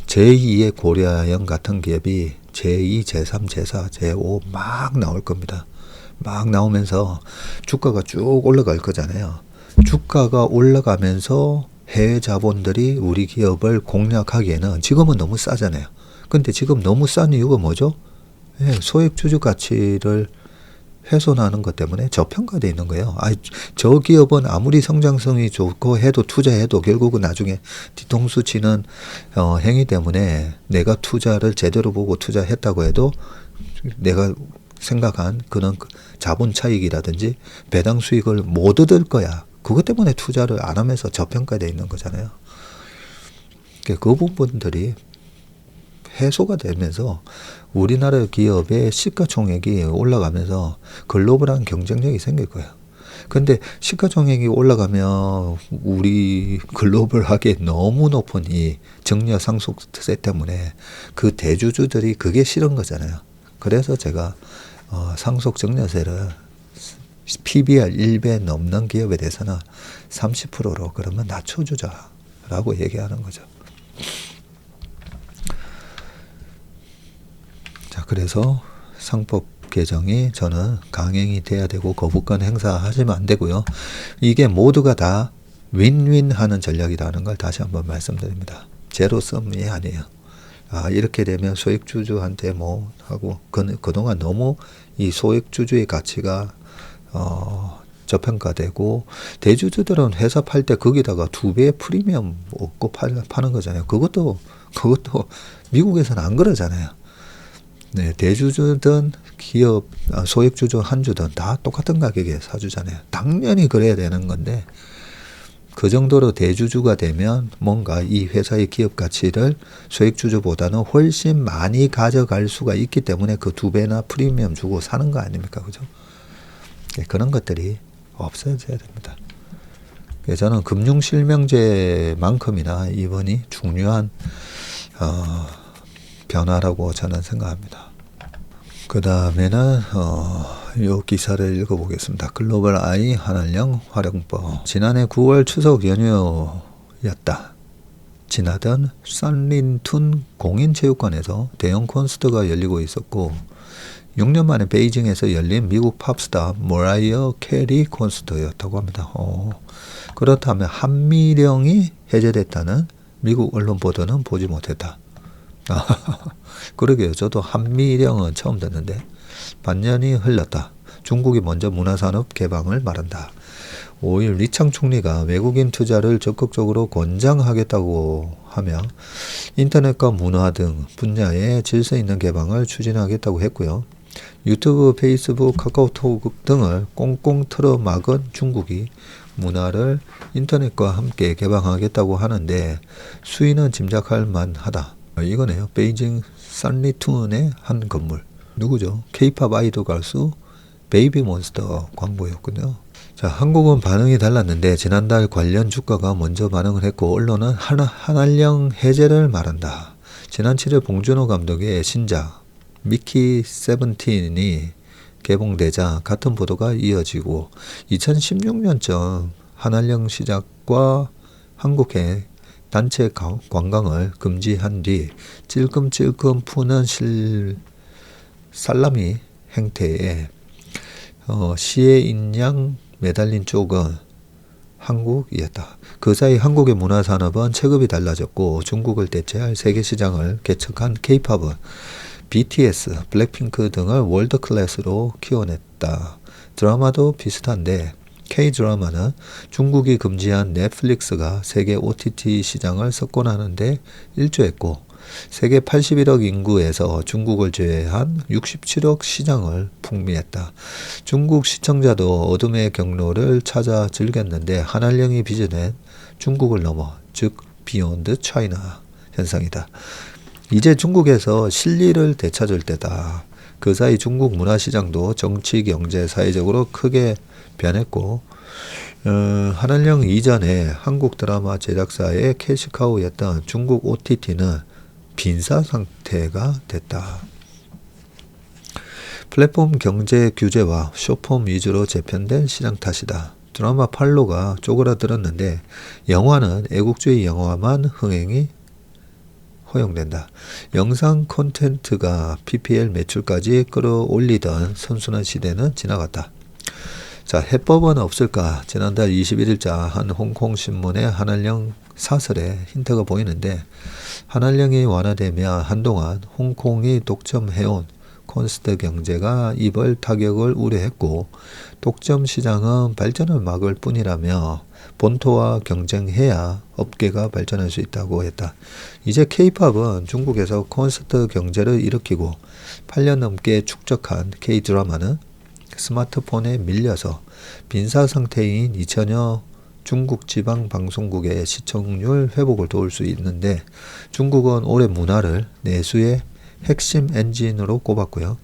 제2의 고려아연 같은 기업이 제2, 제3, 제4, 제5 막 나올 겁니다. 막 나오면서 주가가 쭉 올라갈 거잖아요. 주가가 올라가면서 해외 자본들이 우리 기업을 공략하기에는 지금은 너무 싸잖아요. 근데 지금 너무 싼 이유가 뭐죠? 소액주주 가치를 훼손하는 것 때문에 저평가되어 있는 거예요. 저 기업은 아무리 성장성이 좋고 해도 투자해도 결국은 나중에 뒤통수 치는 행위 때문에 내가 투자를 제대로 보고 투자했다고 해도 내가 생각한 그런 자본 차익이라든지 배당 수익을 못 얻을 거야. 그것 때문에 투자를 안 하면서 저평가되어 있는 거잖아요. 그 부분들이 해소가 되면서 우리나라 기업의 시가총액이 올라가면서 글로벌한 경쟁력이 생길 거예요. 근데 시가총액이 올라가면 우리 글로벌하게 너무 높은 이 증여 상속세 때문에 그 대주주들이 그게 싫은 거잖아요. 그래서 제가 상속 증여세를 PBR 1배 넘는 기업에 대해서는 30%로 그러면 낮춰주자라고 얘기하는 거죠. 자, 그래서 상법 개정이 저는 강행이 돼야 되고 거부권 행사하시면 안 되고요. 이게 모두가 다 윈윈 하는 전략이라는 걸 다시 한번 말씀드립니다. 제로섬이 아니에요. 이렇게 되면 소액주주한테 뭐 하고 그동안 너무 이 소액주주의 가치가 저평가되고 대주주들은 회사 팔 때 거기다가 2배의 프리미엄 얻고 파는 거잖아요. 그것도 미국에서는 안 그러잖아요. 네, 대주주든 기업 소액주주 한 주든 다 똑같은 가격에 사주잖아요. 당연히 그래야 되는 건데 그 정도로 대주주가 되면 뭔가 이 회사의 기업 가치를 소액주주보다는 훨씬 많이 가져갈 수가 있기 때문에 그 2배나 프리미엄 주고 사는 거 아닙니까? 그죠? 네, 그런 것들이 없어져야 됩니다. 저는 금융실명제만큼이나 이번이 중요한 변화라고 저는 생각합니다. 그 다음에는 요 기사를 읽어보겠습니다. 글로벌 아이 한알령 활용법. 지난해 9월 추석 연휴였다. 지나던 산린툰 공인체육관에서 대형 콘서트가 열리고 있었고 6년 만에 베이징에서 열린 미국 팝스타 모라이어 캐리 콘서트였다고 합니다. 그렇다면 한미령이 해제됐다는 미국 언론 보도는 보지 못했다. 그러게요. 저도 한미령은 처음 듣는데 반년이 흘렀다. 중국이 먼저 문화산업 개방을 말한다. 5일 리창 총리가 외국인 투자를 적극적으로 권장하겠다고 하며 인터넷과 문화 등 분야의 질서 있는 개방을 추진하겠다고 했고요. 유튜브, 페이스북, 카카오톡 등을 꽁꽁 틀어 막은 중국이 문화를 인터넷과 함께 개방하겠다고 하는데 수위는 짐작할 만하다. 이거네요. 베이징 산리툰의 한 건물. 누구죠? K-팝 아이돌 가수 베이비몬스터 광고였군요. 자, 한국은 반응이 달랐는데 지난달 관련 주가가 먼저 반응을 했고 언론은 한알령 해제를 말한다. 지난 7일 봉준호 감독의 신작 미키 17이 개봉되자 같은 보도가 이어지고 2016년쯤 한알령 시작과 한국의 단체 관광을 금지한 뒤 찔끔찔끔 푸는 살라미 행태에 시의 인양 매달린 쪽은 한국이었다. 그 사이 한국의 문화산업은 체급이 달라졌고 중국을 대체할 세계시장을 개척한 K-팝은 BTS, 블랙핑크 등을 월드클래스로 키워냈다. 드라마도 비슷한데 K-드라마는 중국이 금지한 넷플릭스가 세계 OTT 시장을 석권하는데 일조했고 세계 81억 인구에서 중국을 제외한 67억 시장을 풍미했다. 중국 시청자도 어둠의 경로를 찾아 즐겼는데 한알령이 빚어낸 중국을 넘어 즉 비욘드 차이나 현상이다. 이제 중국에서 실리를 되찾을 때다. 그 사이 중국 문화시장도 정치, 경제, 사회적으로 크게 변했고 한알령 이전에 한국 드라마 제작사의 캐시카우였던 중국 OTT는 빈사 상태가 됐다. 플랫폼 경제 규제와 숏폼 위주로 재편된 시장 탓이다. 드라마 팔로가 쪼그라들었는데 영화는 애국주의 영화만 흥행이 허용된다. 영상 콘텐츠가 PPL 매출까지 끌어올리던 선순환 시대는 지나갔다. 자, 해법은 없을까? 지난달 21일자 한 홍콩 신문의 한알령 사설에 힌트가 보이는데, 한알령이 완화되며 한동안 홍콩이 독점해온 콘서트 경제가 이벌 타격을 우려했고, 독점 시장은 발전을 막을 뿐이라며 본토와 경쟁해야 업계가 발전할 수 있다고 했다. 이제 K-팝은 중국에서 콘서트 경제를 일으키고 8년 넘게 축적한 K-드라마는 스마트폰에 밀려서 빈사 상태인 2000여 중국 지방 방송국의 시청률 회복을 도울 수 있는데, 중국은 올해 문화를 내수의 핵심 엔진으로 꼽았고요.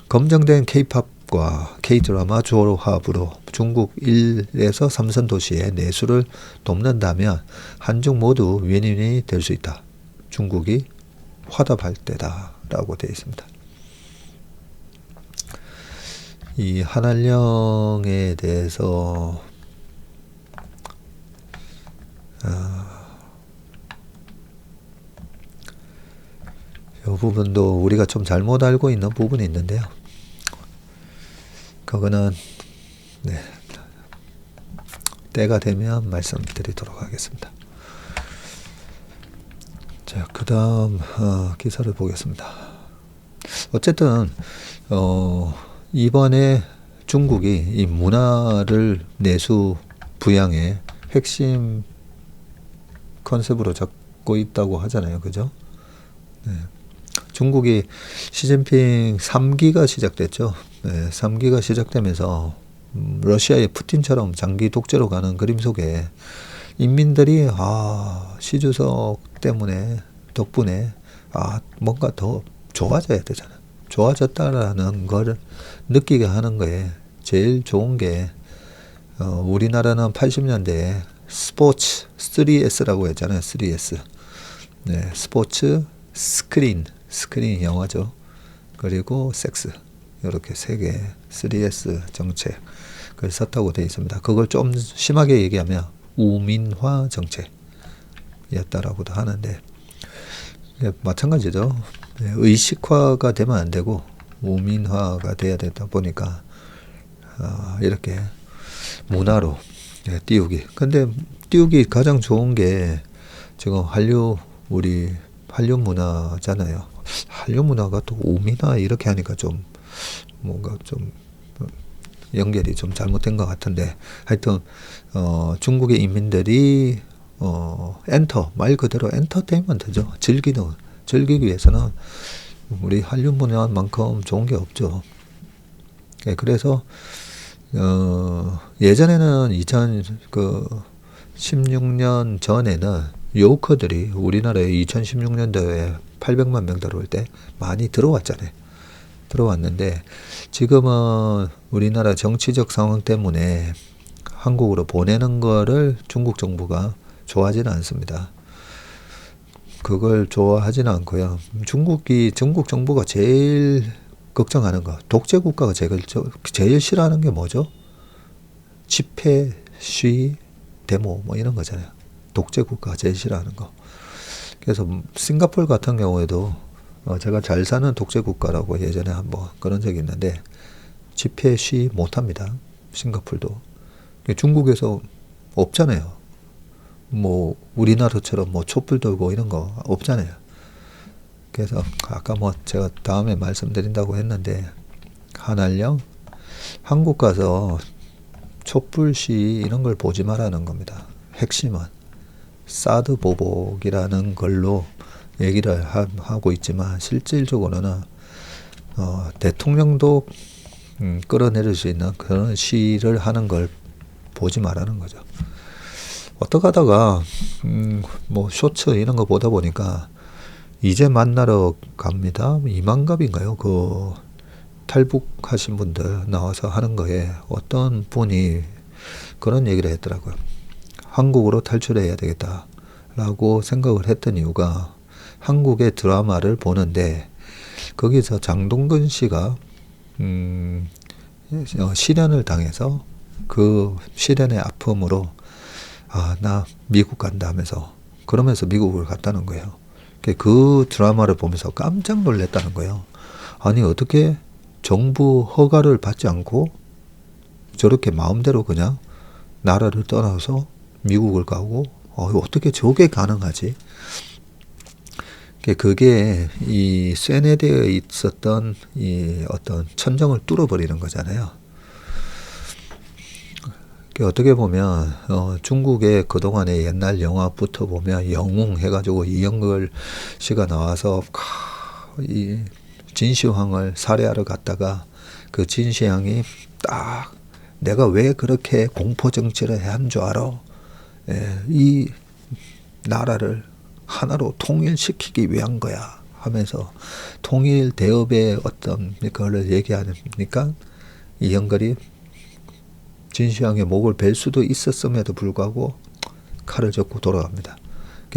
검증된 K-팝과 K-드라마 조합으로 중국 1에서 3선 도시의 내수를 돕는다면 한중 모두 윈윈이 될 수 있다. 중국이 화답할 때다 라고 되어 있습니다. 이 한알령에 대해서 이 부분도 우리가 좀 잘못 알고 있는 부분이 있는데요. 그거는 때가 되면 말씀드리도록 하겠습니다. 자, 그 다음 기사를 보겠습니다. 어쨌든 이번에 중국이 이 문화를 내수 부양의 핵심 컨셉으로 잡고 있다고 하잖아요. 그죠? 네. 중국이 시진핑 3기가 시작됐죠. 네, 3기가 시작되면서 러시아의 푸틴처럼 장기 독재로 가는 그림 속에 인민들이 시주석 덕분에 뭔가 더 좋아져야 되잖아. 좋아졌다라는 걸 느끼게 하는 거에 제일 좋은 게 우리나라는 80년대에 스포츠 3S라고 했잖아요. 3S. 네, 스포츠, 스크린 영화죠. 그리고 섹스. 이렇게 세 개 3S 정책을 썼다고 되어 있습니다. 그걸 좀 심하게 얘기하면 우민화 정책이었다라고도 하는데, 마찬가지죠. 의식화가 되면 안 되고 우민화가 돼야 되다 보니까 이렇게 문화로 띄우기. 근데 띄우기 가장 좋은 게 지금 우리 한류 문화잖아요. 한류 문화가 또 우민화 이렇게 하니까 좀 뭔가 좀 연결이 좀 잘못된 것 같은데, 하여튼 중국의 인민들이 말 그대로 엔터테인먼트죠. 즐기기 위해서는 우리 한류 문화만큼 좋은 게 없죠. 네, 그래서 예전에는 2016년 전에는 요커들이 우리나라에 2016년도에 800만 명 들어올 때 많이 들어왔는데, 지금은 우리나라 정치적 상황 때문에 한국으로 보내는 거를 중국 정부가 좋아하지는 않습니다. 그걸 좋아하지는 않고요. 중국 정부가 제일 걱정하는 거, 독재 국가가 제일 싫어하는 게 뭐죠? 집회, 시위, 데모 이런 거잖아요. 독재 국가가 제일 싫어하는 거. 그래서 싱가포르 같은 경우에도 제가 잘 사는 독재 국가라고 예전에 한번 그런 적이 있는데, 집회, 시위 못합니다. 싱가포르도. 중국에서 없잖아요. 우리나라처럼 촛불 들고 이런 거 없잖아요. 그래서 아까 제가 다음에 말씀드린다고 했는데, 한알령 한국 가서 촛불 시위 이런 걸 보지 말라는 겁니다. 핵심은 사드 보복이라는 걸로 얘기를 하고 있지만, 실질적으로는 대통령도 끌어내릴 수 있는 그런 시위를 하는 걸 보지 말라는 거죠. 어떻게 하다가 쇼츠 이런 거 보다 보니까 이제 만나러 갑니다. 이만갑인가요? 그 탈북하신 분들 나와서 하는 거에 어떤 분이 그런 얘기를 했더라고요. 한국으로 탈출해야 되겠다라고 생각을 했던 이유가, 한국의 드라마를 보는데 거기서 장동건 씨가 실연을 당해서 그 실연의 아픔으로 나 미국 간다 하면서, 그러면서 미국을 갔다는 거예요. 그 드라마를 보면서 깜짝 놀랐다는 거예요. 아니 어떻게 정부 허가를 받지 않고 저렇게 마음대로 그냥 나라를 떠나서 미국을 가고 어떻게 저게 가능하지? 그게 이 세뇌되어 있었던 이 어떤 천정을 뚫어버리는 거잖아요. 어떻게 보면 중국의 그동안의 옛날 영화부터 보면 영웅 해가지고 이영걸 씨가 나와서 이 진시황을 살해하러 갔다가 그 진시황이 딱 내가 왜 그렇게 공포 정치를 한 줄 알아? 이 나라를 하나로 통일시키기 위한 거야 하면서 통일 대업의 어떤 그걸 얘기하니까 이영걸이 진시황의 목을 벨 수도 있었음에도 불구하고 칼을 젓고 돌아갑니다.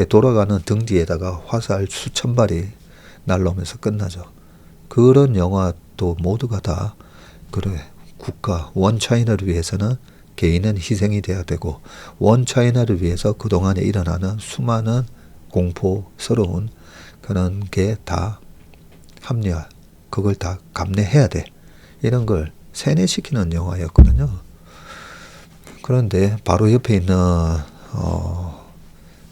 돌아가는 등 뒤에다가 화살 수천 발이 날라오면서 끝나죠. 그런 영화도 모두가 다 그래 국가 원차이나를 위해서는 개인은 희생이 돼야 되고 원차이나를 위해서 그동안에 일어나는 수많은 공포스러운 그런 게 다 합리화 그걸 다 감내해야 돼. 이런 걸 세뇌시키는 영화였거든요. 그런데 바로 옆에 있는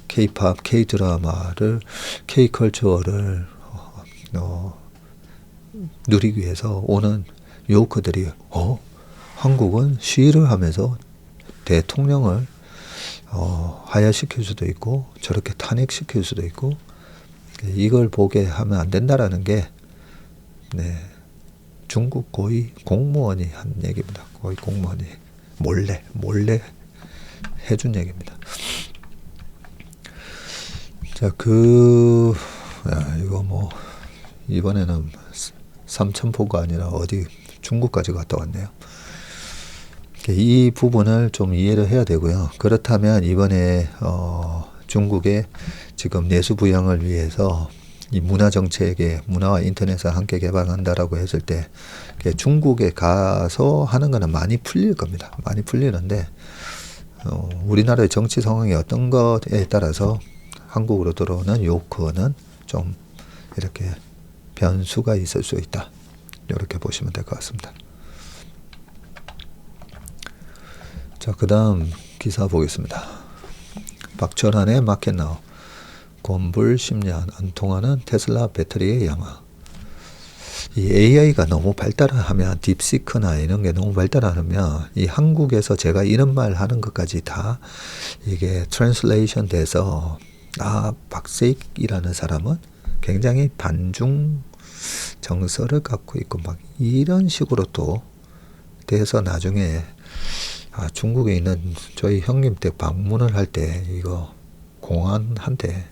K-팝, K-드라마를 K-컬처를 누리기 위해서 오는 요커들이 한국은 시위를 하면서 대통령을 하야시킬 수도 있고 저렇게 탄핵시킬 수도 있고 이걸 보게 하면 안 된다라는 게 중국 고위 공무원이 한 얘기입니다. 고위 공무원이 몰래 해준 얘기입니다. 자, 이거 뭐 이번에는 삼천포가 아니라 어디 중국까지 갔다 왔네요. 이 부분을 좀 이해를 해야 되고요. 그렇다면 이번에 중국의 지금 내수 부양을 위해서 이 문화 정책에 문화와 인터넷을 함께 개발한다라고 했을 때 중국에 가서 하는 거는 많이 풀릴 겁니다. 많이 풀리는데 우리나라의 정치 상황이 어떤 것에 따라서 한국으로 들어오는 요커는 좀 이렇게 변수가 있을 수 있다. 이렇게 보시면 될 것 같습니다. 자, 그 다음 기사 보겠습니다. 박철환의 마켓나우. 곤불 10년 안 통하는 테슬라 배터리의 야마. 이 AI가 너무 발달하면 딥시크나 이런 게 너무 발달하면 이 한국에서 제가 이런 말 하는 것까지 다 이게 트랜슬레이션 돼서 박세익이라는 사람은 굉장히 반중 정서를 갖고 있고 막 이런 식으로 또 돼서 나중에 중국에 있는 저희 형님 댁 방문을 할 때 이거 공안한테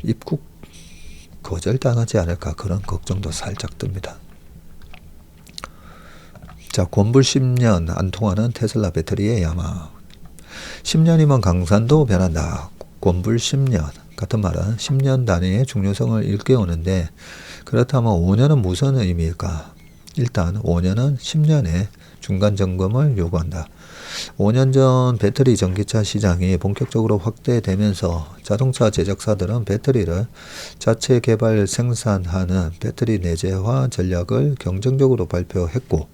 입국 거절당하지 않을까 그런 걱정도 살짝 듭니다. 자, 곤불 10년 안 통하는 테슬라 배터리의 야마. 10년이면 강산도 변한다. 곤불 10년 같은 말은 10년 단위의 중요성을 일깨우는데 그렇다면 5년은 무슨 의미일까? 일단 5년은 10년의 중간 점검을 요구한다. 5년 전 배터리 전기차 시장이 본격적으로 확대되면서 자동차 제작사들은 배터리를 자체 개발 생산하는 배터리 내재화 전략을 경쟁적으로 발표했고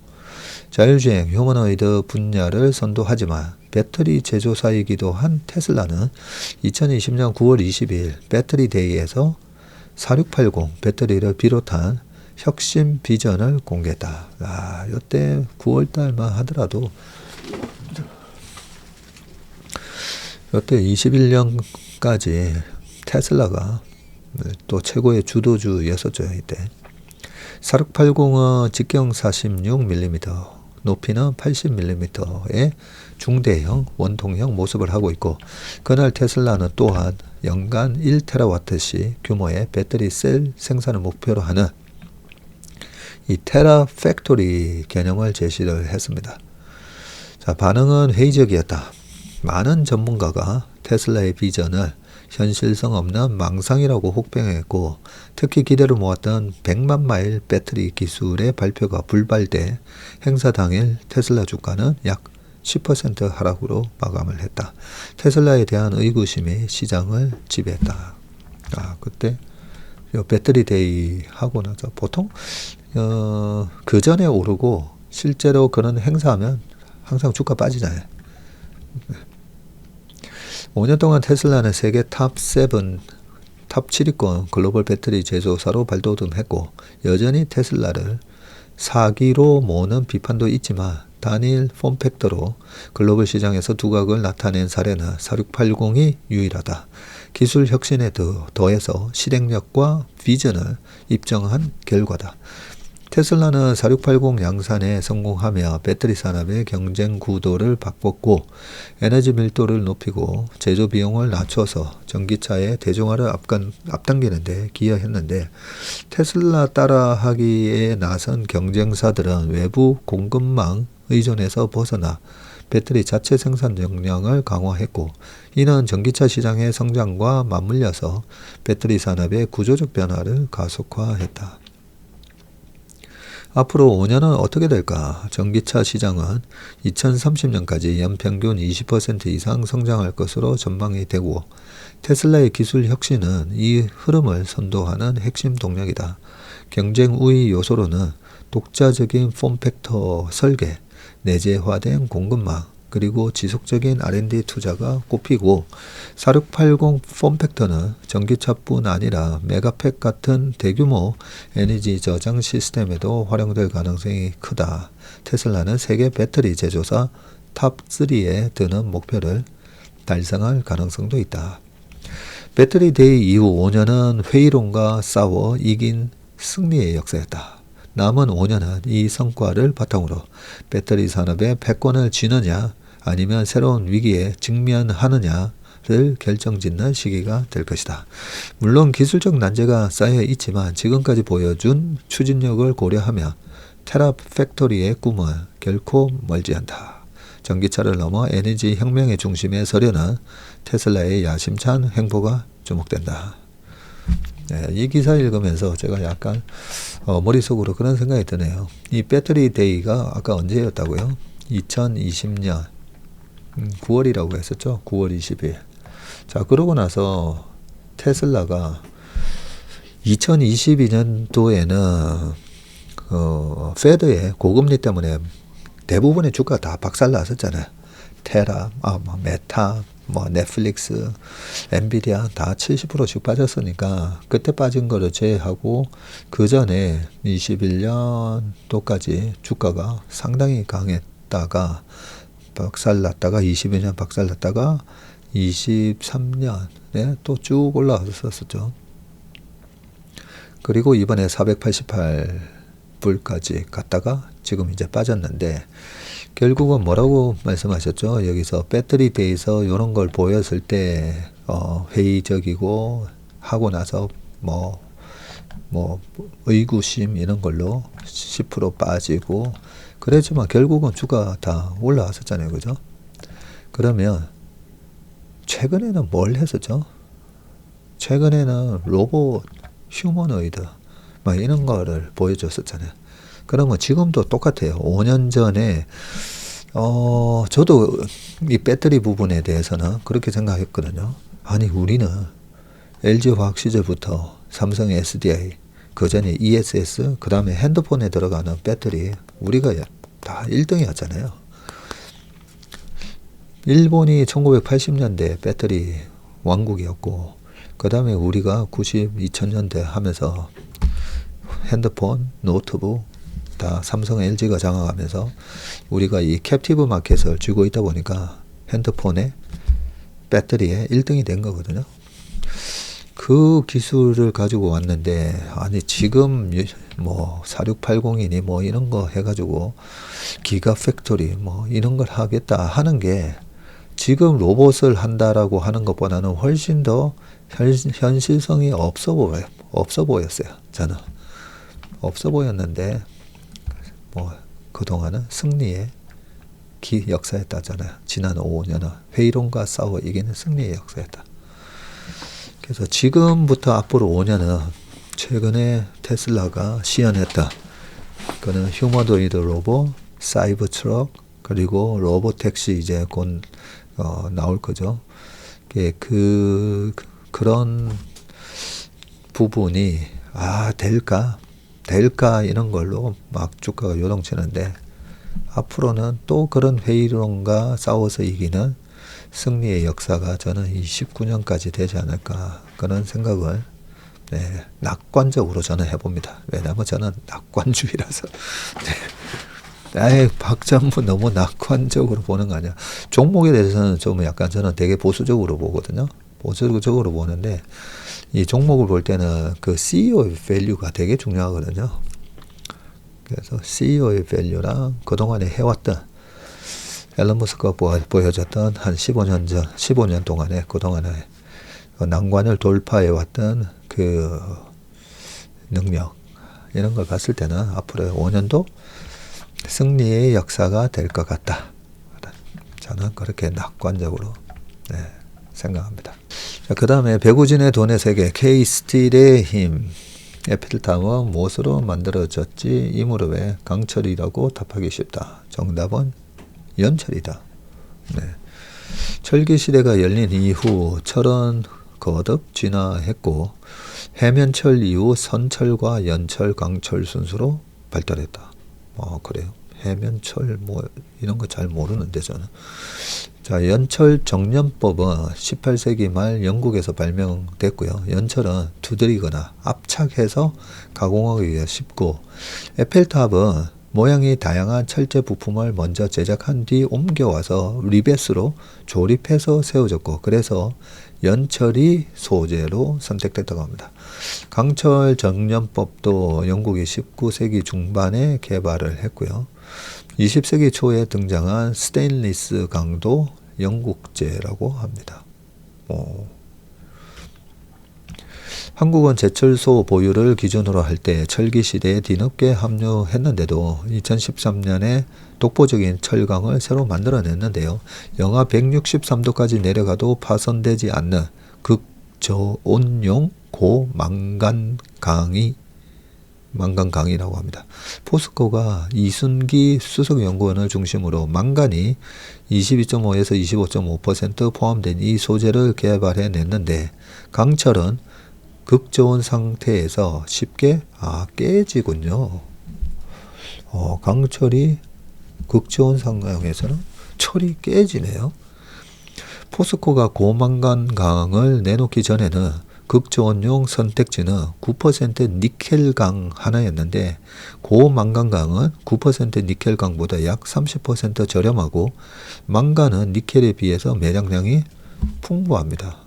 자율주행 휴머노이드 분야를 선도하지만 배터리 제조사이기도 한 테슬라는 2020년 9월 22일 배터리 데이에서 4680 배터리를 비롯한 혁신 비전을 공개했다. 이때 9월달만 하더라도 이때 21년까지 테슬라가 또 최고의 주도주였었죠. 이때 4680은 직경 46mm, 높이는 80mm의 중대형 원통형 모습을 하고 있고 그날 테슬라는 또한 연간 1TWh 규모의 배터리 셀 생산을 목표로 하는 이 테라 팩토리 개념을 제시를 했습니다. 자, 반응은 회의적이었다. 많은 전문가가 테슬라의 비전을 현실성 없는 망상이라고 혹평했고 특히 기대를 모았던 100만 마일 배터리 기술의 발표가 불발돼 행사 당일 테슬라 주가는 약 10% 하락으로 마감을 했다. 테슬라에 대한 의구심이 시장을 지배했다. 그때 요 배터리 데이 하고 나서 보통 그 전에 오르고 실제로 그런 행사하면 항상 주가 빠지잖아요. 5년 동안 테슬라는 세계 탑 7, 탑 7위권 글로벌 배터리 제조사로 발돋움했고 여전히 테슬라를 사기로 모는 비판도 있지만 단일 폼팩터로 글로벌 시장에서 두각을 나타낸 사례는 4680이 유일하다. 기술 혁신에 더해서 실행력과 비전을 입증한 결과다. 테슬라는 4680 양산에 성공하며 배터리 산업의 경쟁 구도를 바꿨고 에너지 밀도를 높이고 제조 비용을 낮춰서 전기차의 대중화를 앞당기는 데 기여했는데 테슬라 따라하기에 나선 경쟁사들은 외부 공급망 의존에서 벗어나 배터리 자체 생산 역량을 강화했고 이는 전기차 시장의 성장과 맞물려서 배터리 산업의 구조적 변화를 가속화했다. 앞으로 5년은 어떻게 될까? 전기차 시장은 2030년까지 연평균 20% 이상 성장할 것으로 전망이 되고 테슬라의 기술 혁신은 이 흐름을 선도하는 핵심 동력이다. 경쟁 우위 요소로는 독자적인 폼팩터 설계, 내재화된 공급망, 그리고 지속적인 R&D 투자가 꼽히고 4680 폼팩터는 전기차뿐 아니라 메가팩 같은 대규모 에너지 저장 시스템에도 활용될 가능성이 크다. 테슬라는 세계 배터리 제조사 탑3에 드는 목표를 달성할 가능성도 있다. 배터리 데이 이후 5년은 회의론과 싸워 이긴 승리의 역사였다. 남은 5년은 이 성과를 바탕으로 배터리 산업의 패권을 쥐느냐 아니면 새로운 위기에 직면하느냐를 결정짓는 시기가 될 것이다. 물론 기술적 난제가 쌓여 있지만 지금까지 보여준 추진력을 고려하며 테라팩토리의 꿈은 결코 멀지 않다. 전기차를 넘어 에너지 혁명의 중심에 서려는 테슬라의 야심찬 행보가 주목된다. 네, 이 기사 읽으면서 제가 약간 머릿속으로 그런 생각이 드네요. 이 배터리 데이가 아까 언제였다고요? 2020년 9월이라고 했었죠. 9월 20일. 자, 그러고 나서 테슬라가 2022년도에는 페드의 고금리 때문에 대부분의 주가가 다 박살났었잖아요. 테라, 메타, 넷플릭스, 엔비디아 다 70%씩 빠졌으니까 그때 빠진 거를 제외하고 그 전에 21년도까지 주가가 상당히 강했다가 박살났다가 22년 박살났다가 23년에 또 쭉 올라왔었죠. 그리고 이번에 488불까지 갔다가 지금 이제 빠졌는데 결국은 뭐라고 말씀하셨죠? 여기서 배터리 데이에서 이런 걸 보였을 때 회의적이고 하고 나서 의구심 이런 걸로 10% 빠지고 그랬지만 결국은 주가 다 올라왔었잖아요. 그죠? 그러면 최근에는 뭘 했었죠? 최근에는 로봇, 휴머노이드 막 이런 거를 보여줬었잖아요. 그러면 지금도 똑같아요. 5년 전에 저도 이 배터리 부분에 대해서는 그렇게 생각했거든요. 아니 우리는 LG화학 시절부터 삼성 SDI, 그 전에 ESS, 그 다음에 핸드폰에 들어가는 배터리 우리가 다 1등이었잖아요. 일본이 1980년대 배터리 왕국이었고 그 다음에 우리가 2000년대 하면서 핸드폰, 노트북 다 삼성, LG가 장악하면서 우리가 이 캡티브 마켓을 쥐고 있다 보니까 핸드폰에 배터리에 1등이 된 거거든요. 그 기술을 가지고 왔는데 아니 지금 4680이니 이런 거 해가지고 기가 팩토리 이런 걸 하겠다 하는 게 지금 로봇을 한다라고 하는 것보다는 훨씬 더 현실성이 없어 보였어요. 저는 없어 보였는데 그동안은 승리의 역사였다잖아요. 지난 5년은 회의론과 싸워 이기는 승리의 역사였다. 그래서 지금부터 앞으로 5년은 최근에 테슬라가 시연했다. 그는 휴머노이드 로봇, 사이버 트럭, 그리고 로봇 택시 이제 곧 나올 거죠. 그런 부분이 될까 이런 걸로 막 주가가 요동치는데, 앞으로는 또 그런 회의론과 싸워서 이기는 승리의 역사가 저는 이 19년까지 되지 않을까, 그런 생각을 낙관적으로 저는 해봅니다. 왜냐하면 저는 낙관주의라서. 박전무 너무 낙관적으로 보는 거 아니야. 종목에 대해서는 좀 약간 저는 되게 보수적으로 보거든요. 보수적으로 보는데, 이 종목을 볼 때는 그 CEO의 밸류가 되게 중요하거든요. 그래서 CEO의 밸류랑 그동안에 해왔던, 앨런 머스크가 보여줬던 한 15년 동안에 그동안에 난관을 돌파해왔던 그 능력, 이런 걸 봤을 때는 앞으로 5년도 승리의 역사가 될 것 같다. 저는 그렇게 낙관적으로 생각합니다. 그 다음에 배구진의 돈의 세계, K스틸의 힘. 에펠타워 무엇으로 만들어졌지? 이 무릎에 강철이라고 답하기 쉽다. 정답은 연철이다. 철기 시대가 열린 이후 철은 거듭 진화했고, 해면철 이후 선철과 연철, 강철 순서로 발달했다. 그래요? 해면철 이런 거 잘 모르는데 저는. 자, 연철 정년법은 18세기 말 영국에서 발명됐고요. 연철은 두드리거나 압착해서 가공하기 위해 쉽고, 에펠탑은 모양이 다양한 철제 부품을 먼저 제작한 뒤 옮겨와서 리벳으로 조립해서 세워졌고, 그래서 연철이 소재로 선택됐다고 합니다. 강철 정년법도 영국이 19세기 중반에 개발을 했고요. 20세기 초에 등장한 스테인리스 강도 영국제라고 합니다. 한국은 제철소 보유를 기준으로 할 때 철기 시대에 뒤늦게 합류했는데도 2013년에 독보적인 철강을 새로 만들어냈는데요. 영하 163도까지 내려가도 파손되지 않는 극저온용 망간강이라고 합니다. 포스코가 이순기 수석연구원을 중심으로 망간이 22.5에서 25.5% 포함된 이 소재를 개발해냈는데, 강철은 극저온 상태에서 쉽게 깨지군요. 강철이 극저온 상황에서는 철이 깨지네요. 포스코가 고망간강을 내놓기 전에는 극저온용 선택지는 9% 니켈강 하나였는데, 고망간강은 9% 니켈강보다 약 30% 저렴하고, 망간은 니켈에 비해서 매장량이 풍부합니다.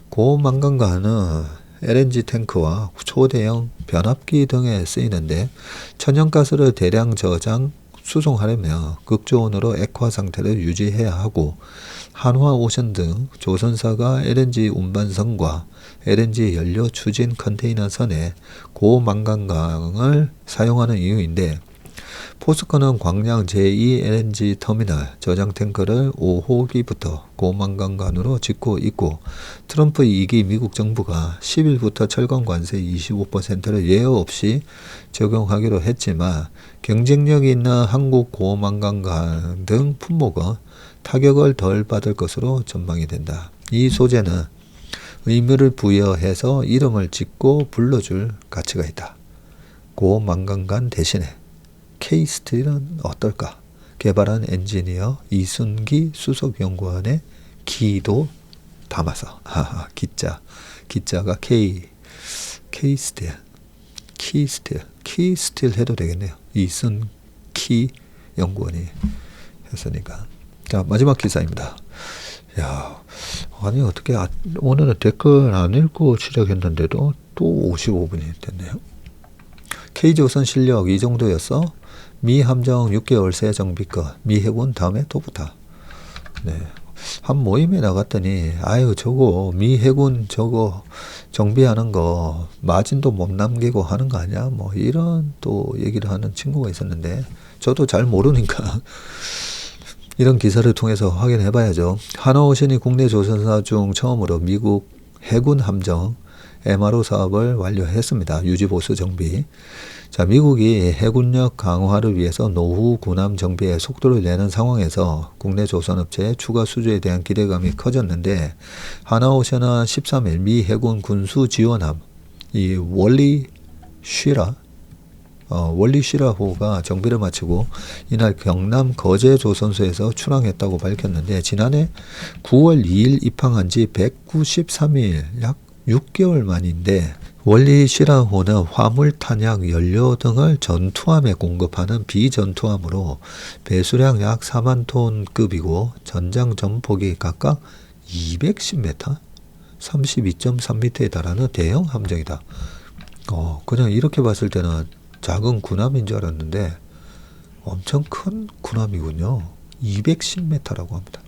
고망간강은 LNG 탱크와 초대형 변압기 등에 쓰이는데, 천연가스를 대량 저장 수송하려면 극저온으로 액화 상태를 유지해야 하고, 한화오션 등 조선사가 LNG 운반선과 LNG 연료 추진 컨테이너선에 고망간강을 사용하는 이유인데, 포스코는 광양 제2 LNG 터미널 저장 탱크를 5호기부터 고망간강으로 짓고 있고, 트럼프 2기 미국 정부가 10일부터 철강 관세 25%를 예외 없이 적용하기로 했지만, 경쟁력 있는 한국 고망간강 등 품목은 타격을 덜 받을 것으로 전망이 된다. 이 소재는 의미를 부여해서 이름을 짓고 불러줄 가치가 있다. 고망간강 대신에 K스틸은 어떨까? 개발한 엔지니어 이순기 수석연구원의 기도 담아서, 기자가 K스틸, 키스틸 해도 되겠네요. 이순기 연구원이 했으니까. 자, 마지막 기사입니다. 아니 어떻게 오늘은 댓글 안 읽고 시작했는데도 또 55분이 됐네요. K조선 실력 이 정도였어? 미 함정 6개월 새 정비권, 미 해군 다음에 또 붙어. 한 모임에 나갔더니 저거 미 해군 저거 정비하는 거 마진도 못 남기고 하는 거 아니야? 이런 또 얘기를 하는 친구가 있었는데, 저도 잘 모르니까 이런 기사를 통해서 확인해 봐야죠. 한화오션이 국내 조선사 중 처음으로 미국 해군 함정 MRO 사업을 완료했습니다. 유지보수 정비. 자, 미국이 해군력 강화를 위해서 노후 군함 정비에 속도를 내는 상황에서 국내 조선업체의 추가 수주에 대한 기대감이 커졌는데, 한화오션은 13일 미 해군 군수 지원함 이 월리 쉬라호가 정비를 마치고 이날 경남 거제 조선소에서 출항했다고 밝혔는데 지난해 9월 2일 입항한 지 193일, 약 6개월 만인데 월리 쉬라호는 화물, 탄약, 연료 등을 전투함에 공급하는 비전투함으로 배수량 약 4만 톤급이고 전장 전폭이 각각 210m, 32.3m에 달하는 대형 함정이다. 그냥 이렇게 봤을 때는 작은 군함인 줄 알았는데 엄청 큰 군함이군요. 210m라고 합니다.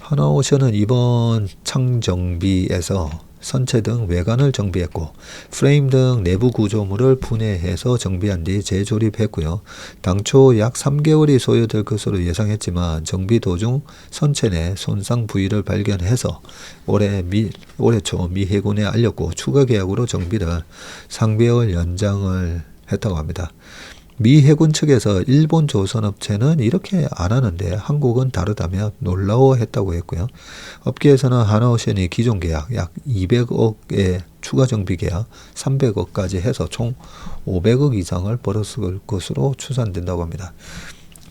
하나오션은 이번 창정비에서 선체 등 외관을 정비했고 프레임 등 내부 구조물을 분해해서 정비한 뒤 재조립했고요. 당초 약 3개월이 소요될 것으로 예상했지만 정비 도중 선체 내 손상 부위를 발견해서 올해 초 미 해군에 알렸고 추가 계약으로 정비를 상개월 연장을 했다고 합니다. 미 해군 측에서 일본 조선업체는 이렇게 안 하는데 한국은 다르다며 놀라워했다고 했고요. 업계에서는 하나오션이 기존 계약 약 200억의 추가 정비 계약 300억까지 해서 총 500억 이상을 벌었을 것으로 추산된다고 합니다.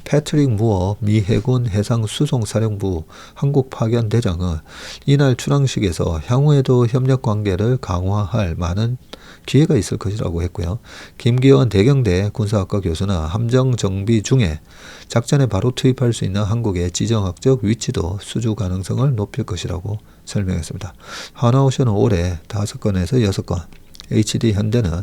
패트릭 무어 미 해군 해상수송사령부 한국 파견 대장은 이날 출항식에서 향후에도 협력 관계를 강화할 많은 기회가 있을 것이라고 했고요. 김기원 대경대 군사학과 교수는 함정 정비 중에 작전에 바로 투입할 수 있는 한국의 지정학적 위치도 수주 가능성을 높일 것이라고 설명했습니다. 하나오션은 올해 5건에서 6건, HD 현대는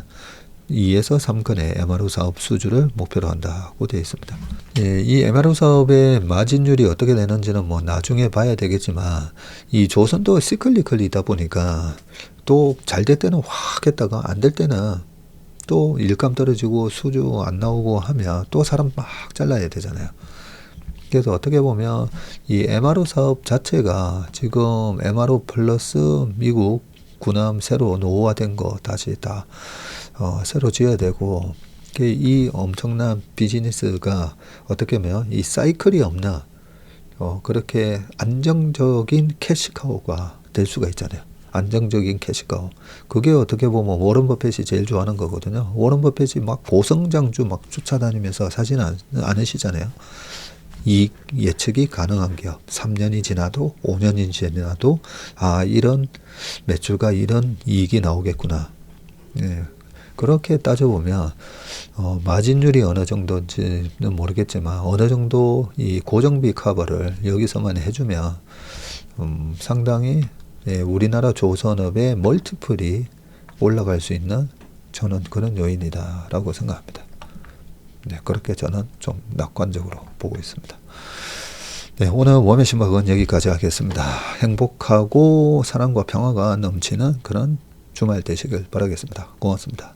2에서 3건의 MRO 사업 수주를 목표로 한다고 되어 있습니다. 이 MRO 사업의 마진율이 어떻게 되는지는 뭐 나중에 봐야 되겠지만 이 조선도 시클리컬이다 보니까 또 잘 될 때는 확 했다가 안 될 때는 또 일감 떨어지고 수주 안 나오고 하면 또 사람 막 잘라야 되잖아요. 그래서 어떻게 보면 이 MRO 사업 자체가 지금 MRO 플러스 미국 군함 새로 노후화된 거 다시 다 새로 지어야 되고 이 엄청난 비즈니스가 어떻게 보면 이 사이클이 없나 그렇게 안정적인 캐시카우가 될 수가 있잖아요. 안정적인 캐시카우. 그게 어떻게 보면 워런 버핏이 제일 좋아하는 거거든요. 워런 버핏이 막 고성장주 막 쫓아다니면서 사지는 않으시잖아요. 이익 예측이 가능한 기업. 3년이 지나도 5년이 지나도 이런 매출과 이런 이익이 나오겠구나. 예. 그렇게 따져보면 마진율이 어느 정도인지는 모르겠지만 어느 정도 이 고정비 커버를 여기서만 해주면 상당히 우리나라 조선업의 멀티플이 올라갈 수 있는 저는 그런 요인이다 라고 생각합니다. 그렇게 저는 좀 낙관적으로 보고 있습니다. 오늘 웜의 신박은 여기까지 하겠습니다. 행복하고 사랑과 평화가 넘치는 그런 주말 되시길 바라겠습니다. 고맙습니다.